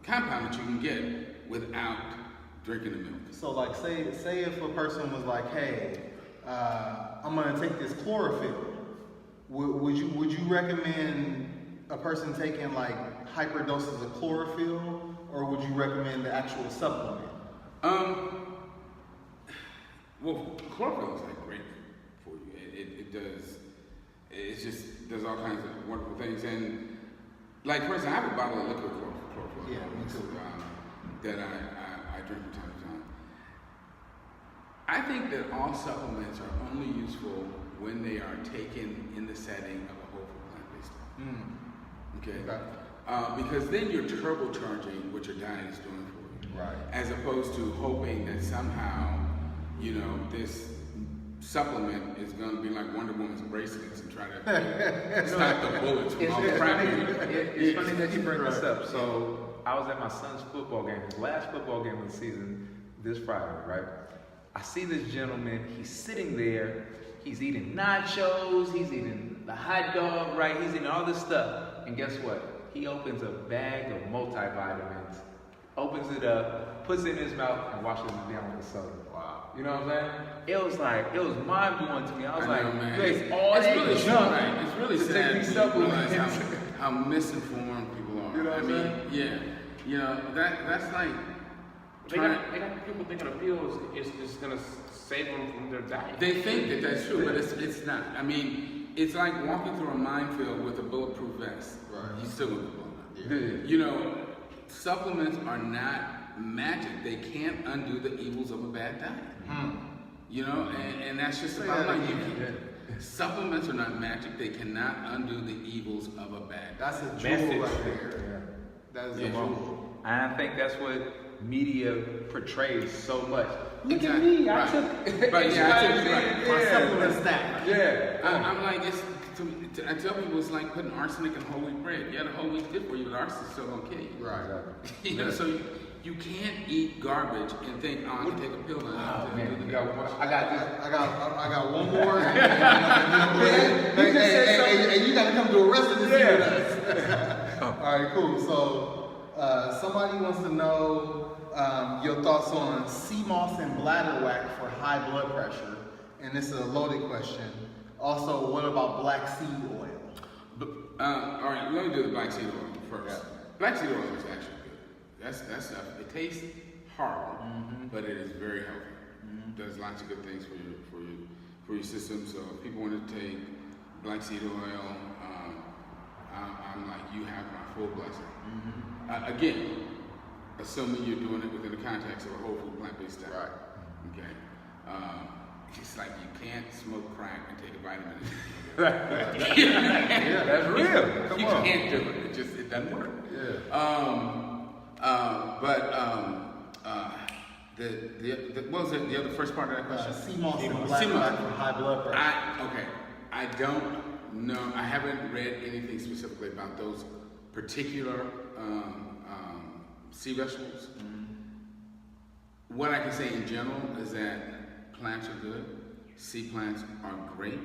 compound that you can get without drinking the milk. So like say if a person was like, hey, I'm gonna take this chlorophyll, would you recommend a person taking like hyper doses of chlorophyll, or would you recommend the actual supplement? Well, chlorophyll is like great for you. It does all kinds of wonderful things. And like, for instance, I have a bottle of liquid chlorophyll. Yeah, me too. That I drink from time to time. I think that all supplements are only useful when they are taken in the setting of a whole food plant-based diet. Okay? Because then you're turbocharging what your diet is doing for you. Right. As opposed to hoping that somehow, this supplement is going to be like Wonder Woman's bracelets and try to stop the bullets from all the crap. It's funny that you bring this up. So I was at my son's football game, his last football game of the season, this Friday, right? I see this gentleman, he's sitting there, he's eating nachos, he's eating the hot dog, right? He's eating all this stuff. And guess what? he opens a bag of multivitamins, opens it up, puts it in his mouth, and washes it down with a soda. Wow. You know what I'm saying? It was mind blowing to me. I was I know, like, man. it's all It's that really junk right. It's really to sad take when these you supplements. realize how misinformed people are. You know what I'm saying? Yeah. You know, that's like They got people thinking a pill is gonna save them from their diet. they think that that's true, but it's not. I mean, it's like walking through a minefield with a bulletproof vest. Right. You still gonna be blown up. Yeah. You know, supplements are not magic. They can't undo the evils of a bad diet. You know, and that's just about that like you again. can. Supplements are not magic. They cannot undo the evils of a bad diet. That's a Message. jewel right there. That is a jewel. And I think that's what media portrays so much. Look at Exactly. me, I Right. took. Right, yeah, I took- XYZ, right. My yeah. supplement stack. Yeah. I'm like, I tell people it's like putting arsenic in whole wheat bread. Yeah, the whole wheat's good for you, but arsenic still gonna kill you. Right. You know, so you can't eat garbage and think, oh, I can take a pill and Oh do man, the you got one. I got this. I got one more. Hey, you gotta come to a residency with us. All right, cool. So somebody wants to know your thoughts on sea moss and bladder wax for high blood pressure, and this is a loaded question. Also, what about black seed oil? all right, let me do the black seed oil first. Black seed oil is actually good. That's it tastes horrible, but it is very healthy. Does lots of good things for your system. So if people want to take black seed oil, I'm like, you have my full blessing. Again, assuming you're doing it within the context of a whole food plant-based diet. Right. Okay. It's like you can't smoke crack and take a vitamin. Yeah, that's real. Come You on. can't do it. It doesn't work. What was it? The other first part of that question? Sea moss and bladder wax for high blood pressure. I don't know. I haven't read anything specifically about those particular sea vegetables. What I can say in general is that plants are good. Sea plants are great.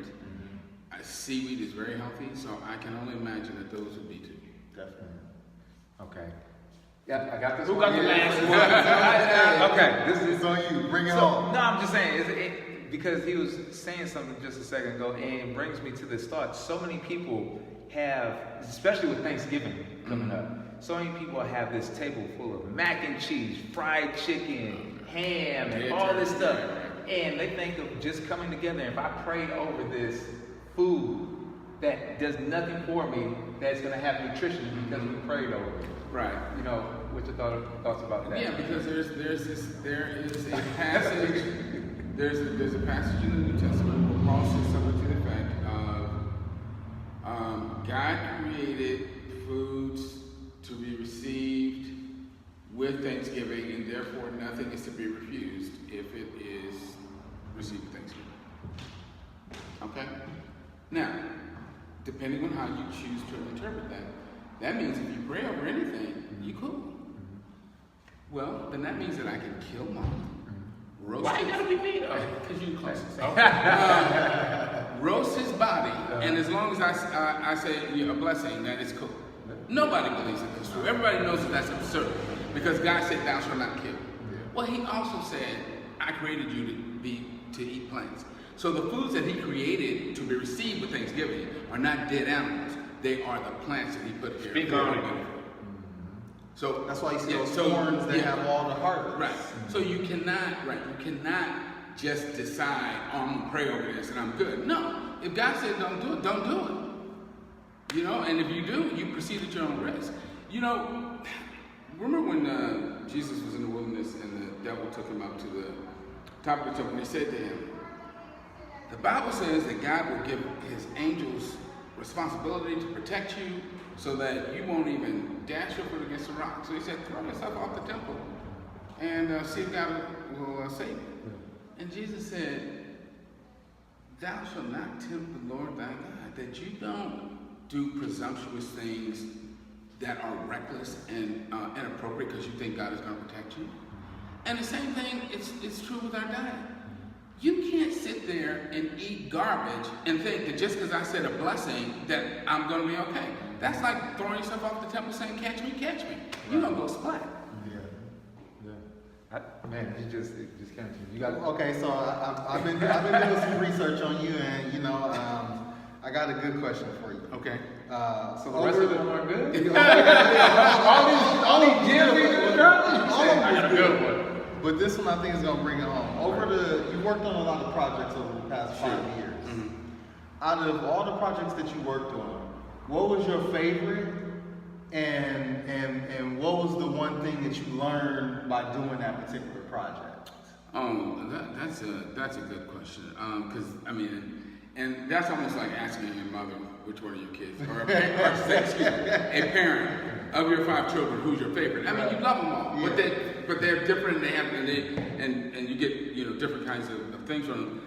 Seaweed is very healthy, so I can only imagine that those would be too. Definitely. Okay. Yeah, I got this. Who one. got the last one? Okay, this is It's on you. Bring it so. on. No, I'm just saying because he was saying something just a second ago, and it brings me to this thought. So many people have, especially with Thanksgiving coming up, so many people have this table full of mac and cheese, fried chicken, ham, and all this stuff, and they think of just coming together. If I prayed over this food that does nothing for me, that's going to have nutrition because we prayed over it. Right. You know, what's your thoughts about that? Yeah, because there is a passage. There's a passage in the New Testament where Paul says something to the effect of God created foods to be received with thanksgiving, and therefore nothing is to be refused if it is received with thanksgiving. Okay? Now, depending on how you choose to interpret that, that means if you pray over anything, you cool. Well, then that means that I can kill mom, roast Why his, you gotta be me though? because you closest. Roast his body, and as long as I say a blessing, that is cool. Nobody believes that that's true. Everybody knows that that's absurd, because God said, "Thou shalt not kill." Well, He also said, "I created you to eat plants." So the foods that He created to be received with thanksgiving are not dead animals; they are the plants that He put here. Speak on it. So That's why you see yeah, those so- thorns that yeah. have all the harvest. Right. So you cannot just decide, oh, I'm gonna pray over this and I'm good. No. If God said don't do it, don't do it. You know, and if you do, you proceed at your own risk. You know, remember when Jesus was in the wilderness and the devil took him up to the top of the temple and he said to him, the Bible says that God will give His angels responsibility to protect you so that you won't even dash your foot against a rock. So he said, throw yourself off the temple and see if God will save you. And Jesus said, thou shalt not tempt the Lord thy God, that you don't do presumptuous things that are reckless and inappropriate because you think God is going to protect you. And the same thing, it's true with our diet. You can't sit there and eat garbage and think that just because I said a blessing that I'm going to be okay. That's like throwing yourself off the temple saying, catch me, catch me. You're going to go splat. Man, it just came to me. You got Okay, so I've been doing some research on you, and I got a good question for you. Okay. so the rest of them are good. all these gems we just dropped? I got a good one. But this one I think is gonna bring it home. You worked on a lot of projects over the past 5 years. Out of all the projects that you worked on, what was your favorite? And what was the one thing that you learned by doing that particular project? That's a good question. Because and that's almost like asking your mother which one of your kids, or a parent of your 5 children, who's your favorite. I mean, you love them all, but they're different. And you get different kinds of things from them.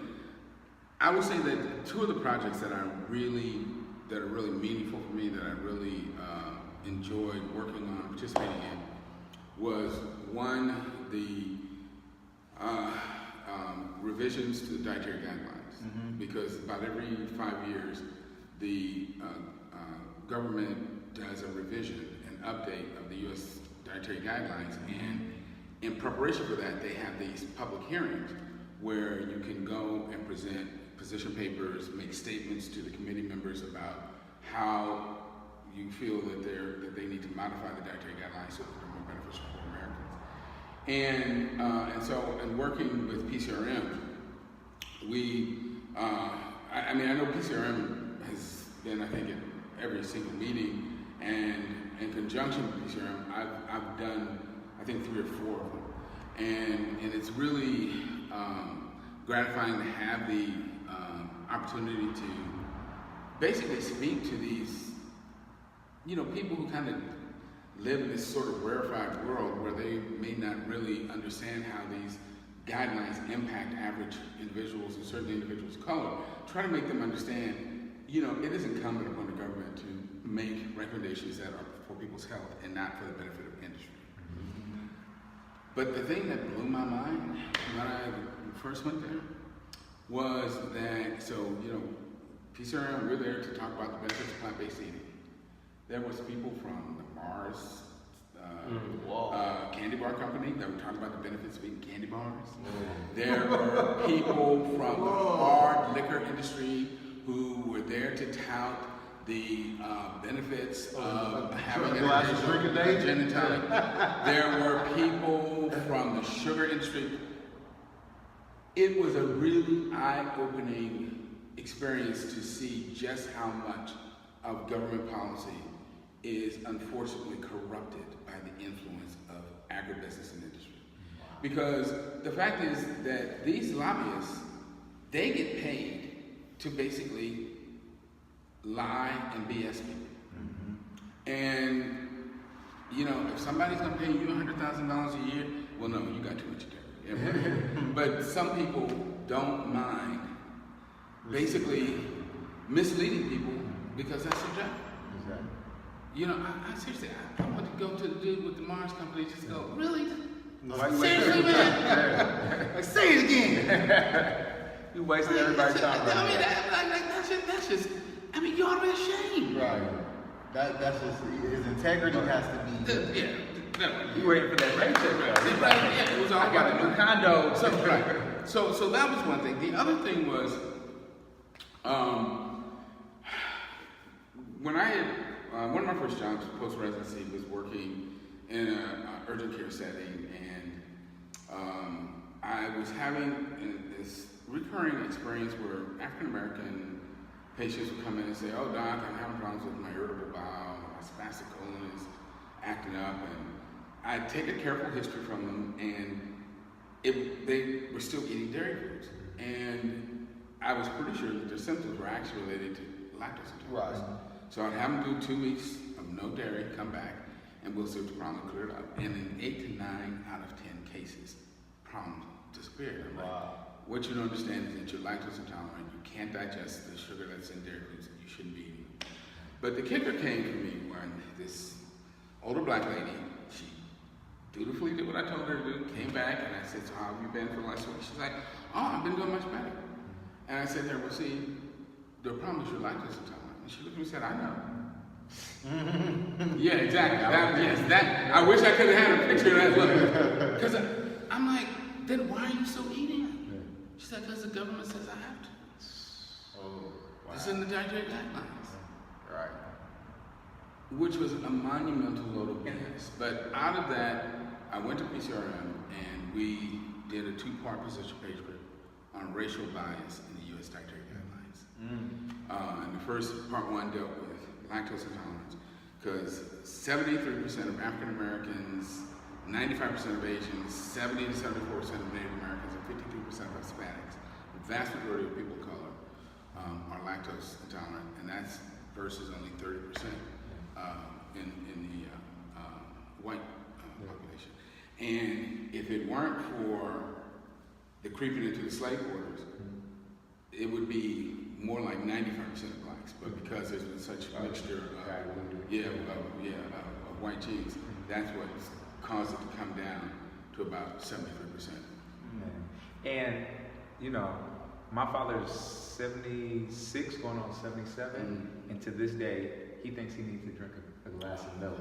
I would say that 2 of the projects that are really meaningful for me, that I really enjoyed working on, participating in, was one, the revisions to the dietary guidelines. Because about every 5 years, the government does a revision, an update of the U.S. dietary guidelines, and in preparation for that, they have these public hearings where you can go and present position papers, make statements to the committee members about how you feel that they need to modify the dietary guidelines so that they're more beneficial for Americans. And so in working with PCRM, I know PCRM has been, I think, at every single meeting, and in conjunction with PCRM, I've done, I think, 3 or 4 of them. And it's really gratifying to have the opportunity to basically speak to these people who kind of live in this sort of rarefied world where they may not really understand how these guidelines impact average individuals and certainly individuals of color. Try to make them understand, it is incumbent upon the government to make recommendations that are for people's health and not for the benefit of industry. But the thing that blew my mind when I first went there was that, PCRM, we're there to talk about the benefits of plant-based eating. There was people from the Mars candy bar company that were talking about the benefits of eating candy bars. There were people from the hard liquor industry who were there to tout the benefits of having an additional gin and tonic. There were people from the sugar industry. It was a really eye-opening experience to see just how much of government policy is unfortunately corrupted by the influence of agribusiness and industry. Because the fact is that these lobbyists, they get paid to basically lie and BS people. And, if somebody's gonna pay you $100,000 a year, well, no, you got too much debt. But some people don't mind basically misleading people because that's their job. I seriously, I want to go to the dude with the Mars company, just go, really? Seriously, man? Like, say it again. You wasted everybody's time. That's just, you ought to be ashamed. Right. That's just, his integrity has to be. You waiting for that paycheck, It was all I got a new condo. So that was one thing. The other thing was, when I had, one of my first jobs post-residency was working in an urgent care setting, and I was having this recurring experience where African-American patients would come in and say, "Oh, doc, I'm having problems with my irritable bowel, my spastic colon is acting up," and I'd take a careful history from them, and they were still eating dairy foods. And I was pretty sure that their symptoms were actually related to lactose intolerance. Right. So I'd have them do 2 weeks of no dairy, come back, and we'll see if the problem cleared up. And in 8 to 9 out of 10 cases, problem disappeared. I'm like, what you don't understand is that you're lactose intolerant. You can't digest the sugar that's in dairy foods that you shouldn't be eating. But the kicker came for me when this older black lady, she dutifully did what I told her to do, came back, and I said, "So how have you been for the last week?" She's like, "Oh, I've been doing much better." And I said to her, "Well, see, the problem is you're lactose intolerant." And she looked at me and said, "I know. Yeah, exactly. I wish I could have had a picture of that look. Because I'm like, then why are you still eating it? She said, because the government says I have to. Oh, wow. It's in the dietary guidelines. Right. Which was a monumental load of BS. But out of that, I went to PCRM and we did a 2-part research paper on racial bias in the U.S. dietary guidelines. And the first part 1 dealt with lactose intolerance, because 73% of African Americans, 95% of Asians, 70 to 74% of Native Americans, and 52% of Hispanics, the vast majority of people of color, are lactose intolerant, and that's versus only 30% in the white population. And if it weren't for the creeping into the slave quarters, it would be more like 95% of blacks. But because there's been such a mixture of white genes, that's what's caused it to come down to about 73%. And you know, my father's 76, going on 77, and to this day, he thinks he needs to drink a glass of milk,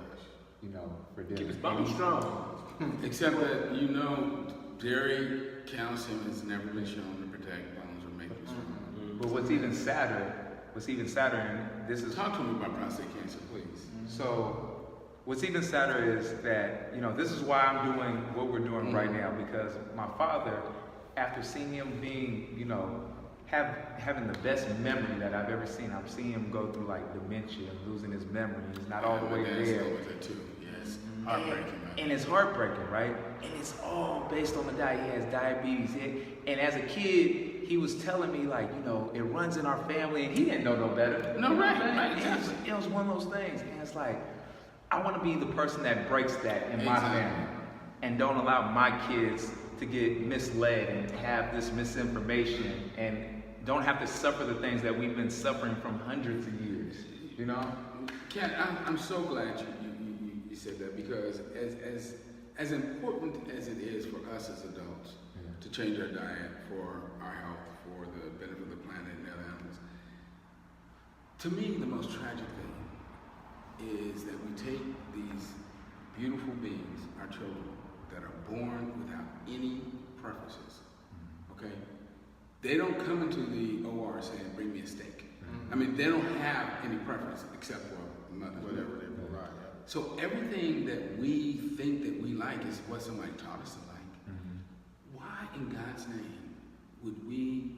you know, for dinner. Keep his bones strong. Except that, you know, dairy calcium has never been shown to protect bones or make them strong. But what's even sadder, and this is... Talk to me about prostate cancer, please. So, what's even sadder is that, you know, this is why I'm doing what we're doing right now, because my father, after seeing him being, you know, having the best memory that I've ever seen, I'm seeing him go through like dementia and losing his memory. He's not all the way there. Yes. Heartbreaking. And it's heartbreaking, right? And it's all based on the diet. He has diabetes. And as a kid, he was telling me, like, you know, it runs in our family, and he didn't know no better. No, you know right. It was one of those things. And it's like, I want to be the person that breaks that in my family and don't allow my kids to get misled and have this misinformation and don't have to suffer the things that we've been suffering from hundreds of years, you know? Ken, I'm so glad you said that, because as important as it is for us as adults to change our diet for our health, for the benefit of the planet and other animals, to me the most tragic thing is that we take these beautiful beings, our children, that are born without any preferences, okay? They don't come into the OR saying, bring me a steak. I mean, they don't have any preference except for mother. Whatever they provide. So everything that we think that we like is what somebody taught us to like. Why in God's name would we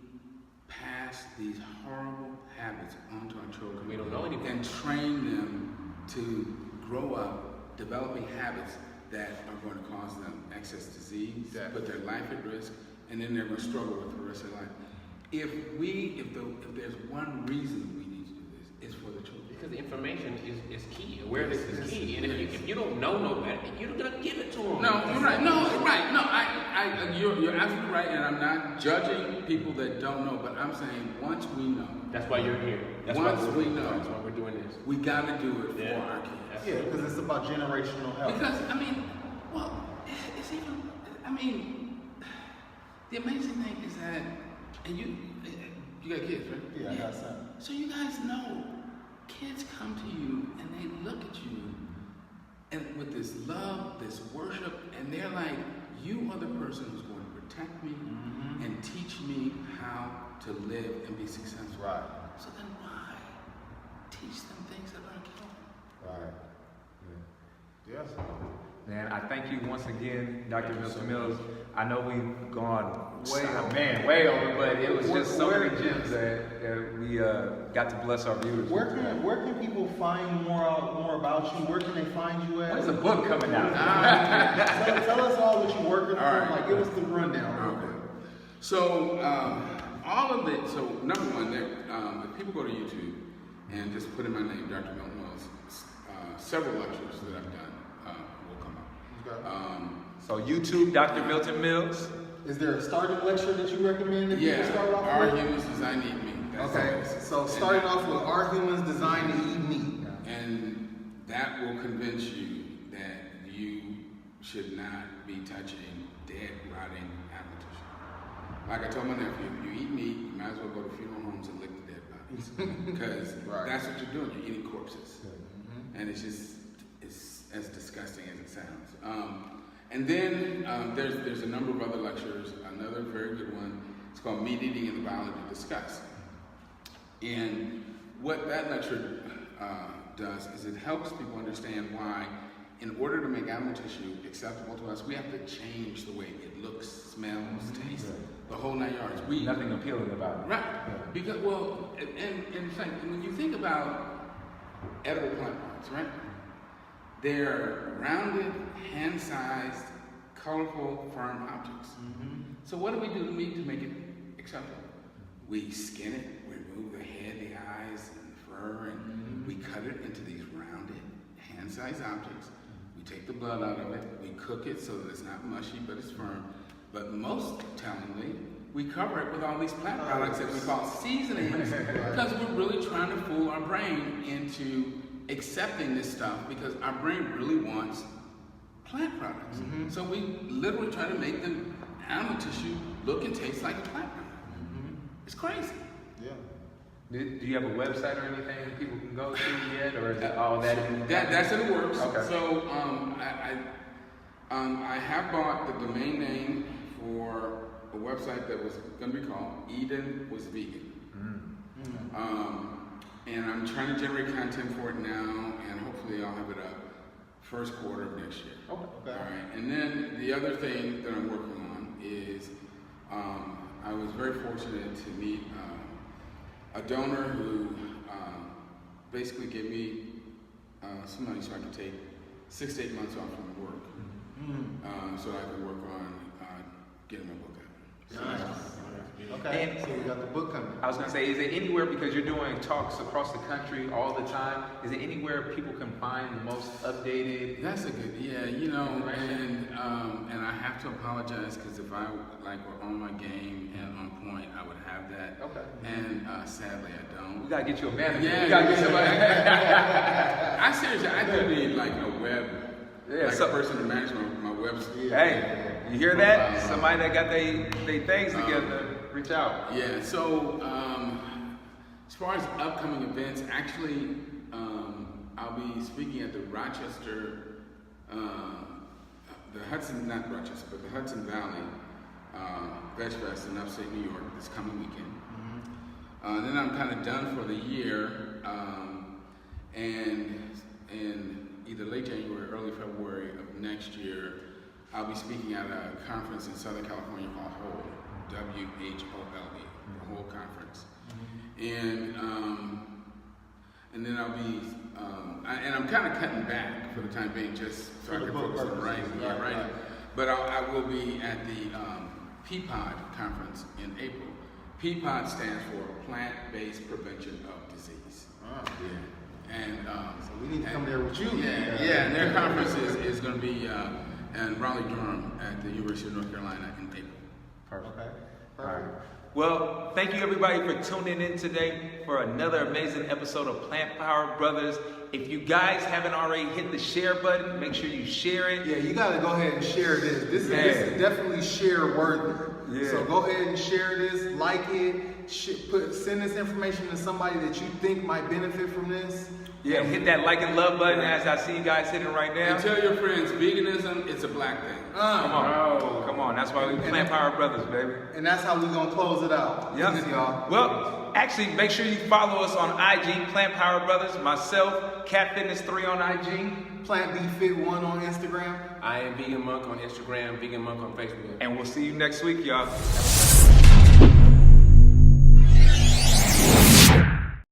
pass these horrible habits onto our children? We don't know anything. And train them to grow up developing habits that are going to cause them excess disease, put their life at risk, and then they're going to struggle with the rest of their life. If there's one reason we need to do this, it's for the children. Because information is key. Awareness is key. And if you don't know no better, you're gonna give it to them. No, you're right. No, right. No, you're absolutely right, and I'm not judging people that don't know, but I'm saying once we know. That's why you're here. That's once why we know. That's why we're doing this. We got to do it for our kids. Yeah, because it's about generational health. Because it's even. I mean, the amazing thing is that, and you got kids, right? Yeah, I got some. So you guys know, kids come to you and they look at you, and with this love, this worship, and they're like, you are the person who's going to protect me and teach me how to live and be successful. Right. So then why teach them things that are going to kill them? Right. Yes. Man, I thank you once again, Dr. Milton Mills. I know we've gone way over, but it was just so many gems that we got to bless our viewers. Where can people find more about you? Where can they find you at? There's a book coming out. Tell us all what you're working on. right. Like, give us the rundown. Okay. So all of it. So number one, if people go to YouTube and just put in my name, Dr. Milton Mills, several lectures that I've done will come up. So YouTube, Dr. Milton Mills. Is there a starting lecture that you recommend that people start off Our with? Humans Design to Eat Meat. Okay, so starting off with Our Humans Designed to Eat Meat. And that will convince you that you should not be touching dead, rotting animal tissue. Like I told my nephew, if you eat meat, you might as well go to funeral homes and lick the dead bodies. Because that's what you're doing, you're eating corpses. and it's as disgusting as it sounds. And then there's a number of other lectures. Another very good one. It's called Meat Eating and the Biology Discussed. And what that lecture does is it helps people understand why, in order to make animal tissue acceptable to us, we have to change the way it looks, smells, tastes, the whole 9 yards. Nothing appealing about it. Right. Because, well, and in fact, when you think about edible plant parts, right? They're rounded, hand-sized, colorful, firm objects. So what do we do to meat to make it acceptable? We skin it, we remove the head, the eyes, and the fur, and we cut it into these rounded, hand-sized objects. We take the blood out of it, we cook it so that it's not mushy, but it's firm. But most tellingly, we cover it with all these plant products that we call seasonings, because we're really trying to fool our brain into accepting this stuff, because our brain really wants plant products. So we literally try to make the animal tissue look and taste like a plant product. It's crazy. Yeah. Do you have a website or anything that people can go to yet, or is that all that? That's in the works. Okay. So I have bought the domain name for a website that was going to be called Eden Was Vegan. And I'm trying to generate content for it now, and hopefully I'll have it up first quarter of next year. Okay. All right. And then the other thing that I'm working on is I was very fortunate to meet a donor who basically gave me some money so I could take 6 to 8 months off from work, so I could work on getting my book out. Nice. Okay. And- so we got the book coming. I was gonna say, is it anywhere, because you're doing talks across the country all the time, is it anywhere people can find the most updated? That's a good, yeah, you know, and I have to apologize, because if I were on my game and on point, I would have that. Okay. And sadly, I don't. We gotta get you a manager. Yeah, We gotta get somebody. I seriously, I do need like a web, like a person to manage my website. Hey, you hear that? Somebody that got they things together, reach out. Yeah, so as far as upcoming events, actually, I'll be speaking at the Rochester, the Hudson Valley Veg Fest in upstate New York this coming weekend. Then I'm kind of done for the year, and in either late January or early February of next year, I'll be speaking at a conference in Southern California called WHOLE, W-H-O-L-E, the WHOLE conference. And then I'll be, and I'm kind of cutting back for the time being, just so I can focus on writing. Yeah, writing. But I will be at the PPOD conference in April. PPOD stands for Plant-Based Prevention of Disease. Yeah. And So we need to come there with you. yeah, and their conference is going to be in Raleigh-Durham at the University of North Carolina in April. Perfect. Okay. All right. Well, thank you everybody for tuning in today for another amazing episode of Plant Power Brothers. If you guys haven't already hit the share button, make sure you share it. Yeah, you gotta go ahead and share this. This is definitely share worthy. Yeah. So go ahead and share this, like it, send this information to somebody that you think might benefit from this. Yeah, hit that like and love button as I see you guys hitting right now. And tell your friends, veganism, it's a black thing. Come on, come on. That's why we Plant Power Brothers, baby. And that's how we're gonna close it out. Yep. Peace, y'all. Well, actually, make sure you follow us on IG, Plant Power Brothers. Myself, Cat Fitness 3 on IG. Plant B Fit 1 on Instagram. I am Vegan Monk on Instagram, Vegan Monk on Facebook. And we'll see you next week, y'all.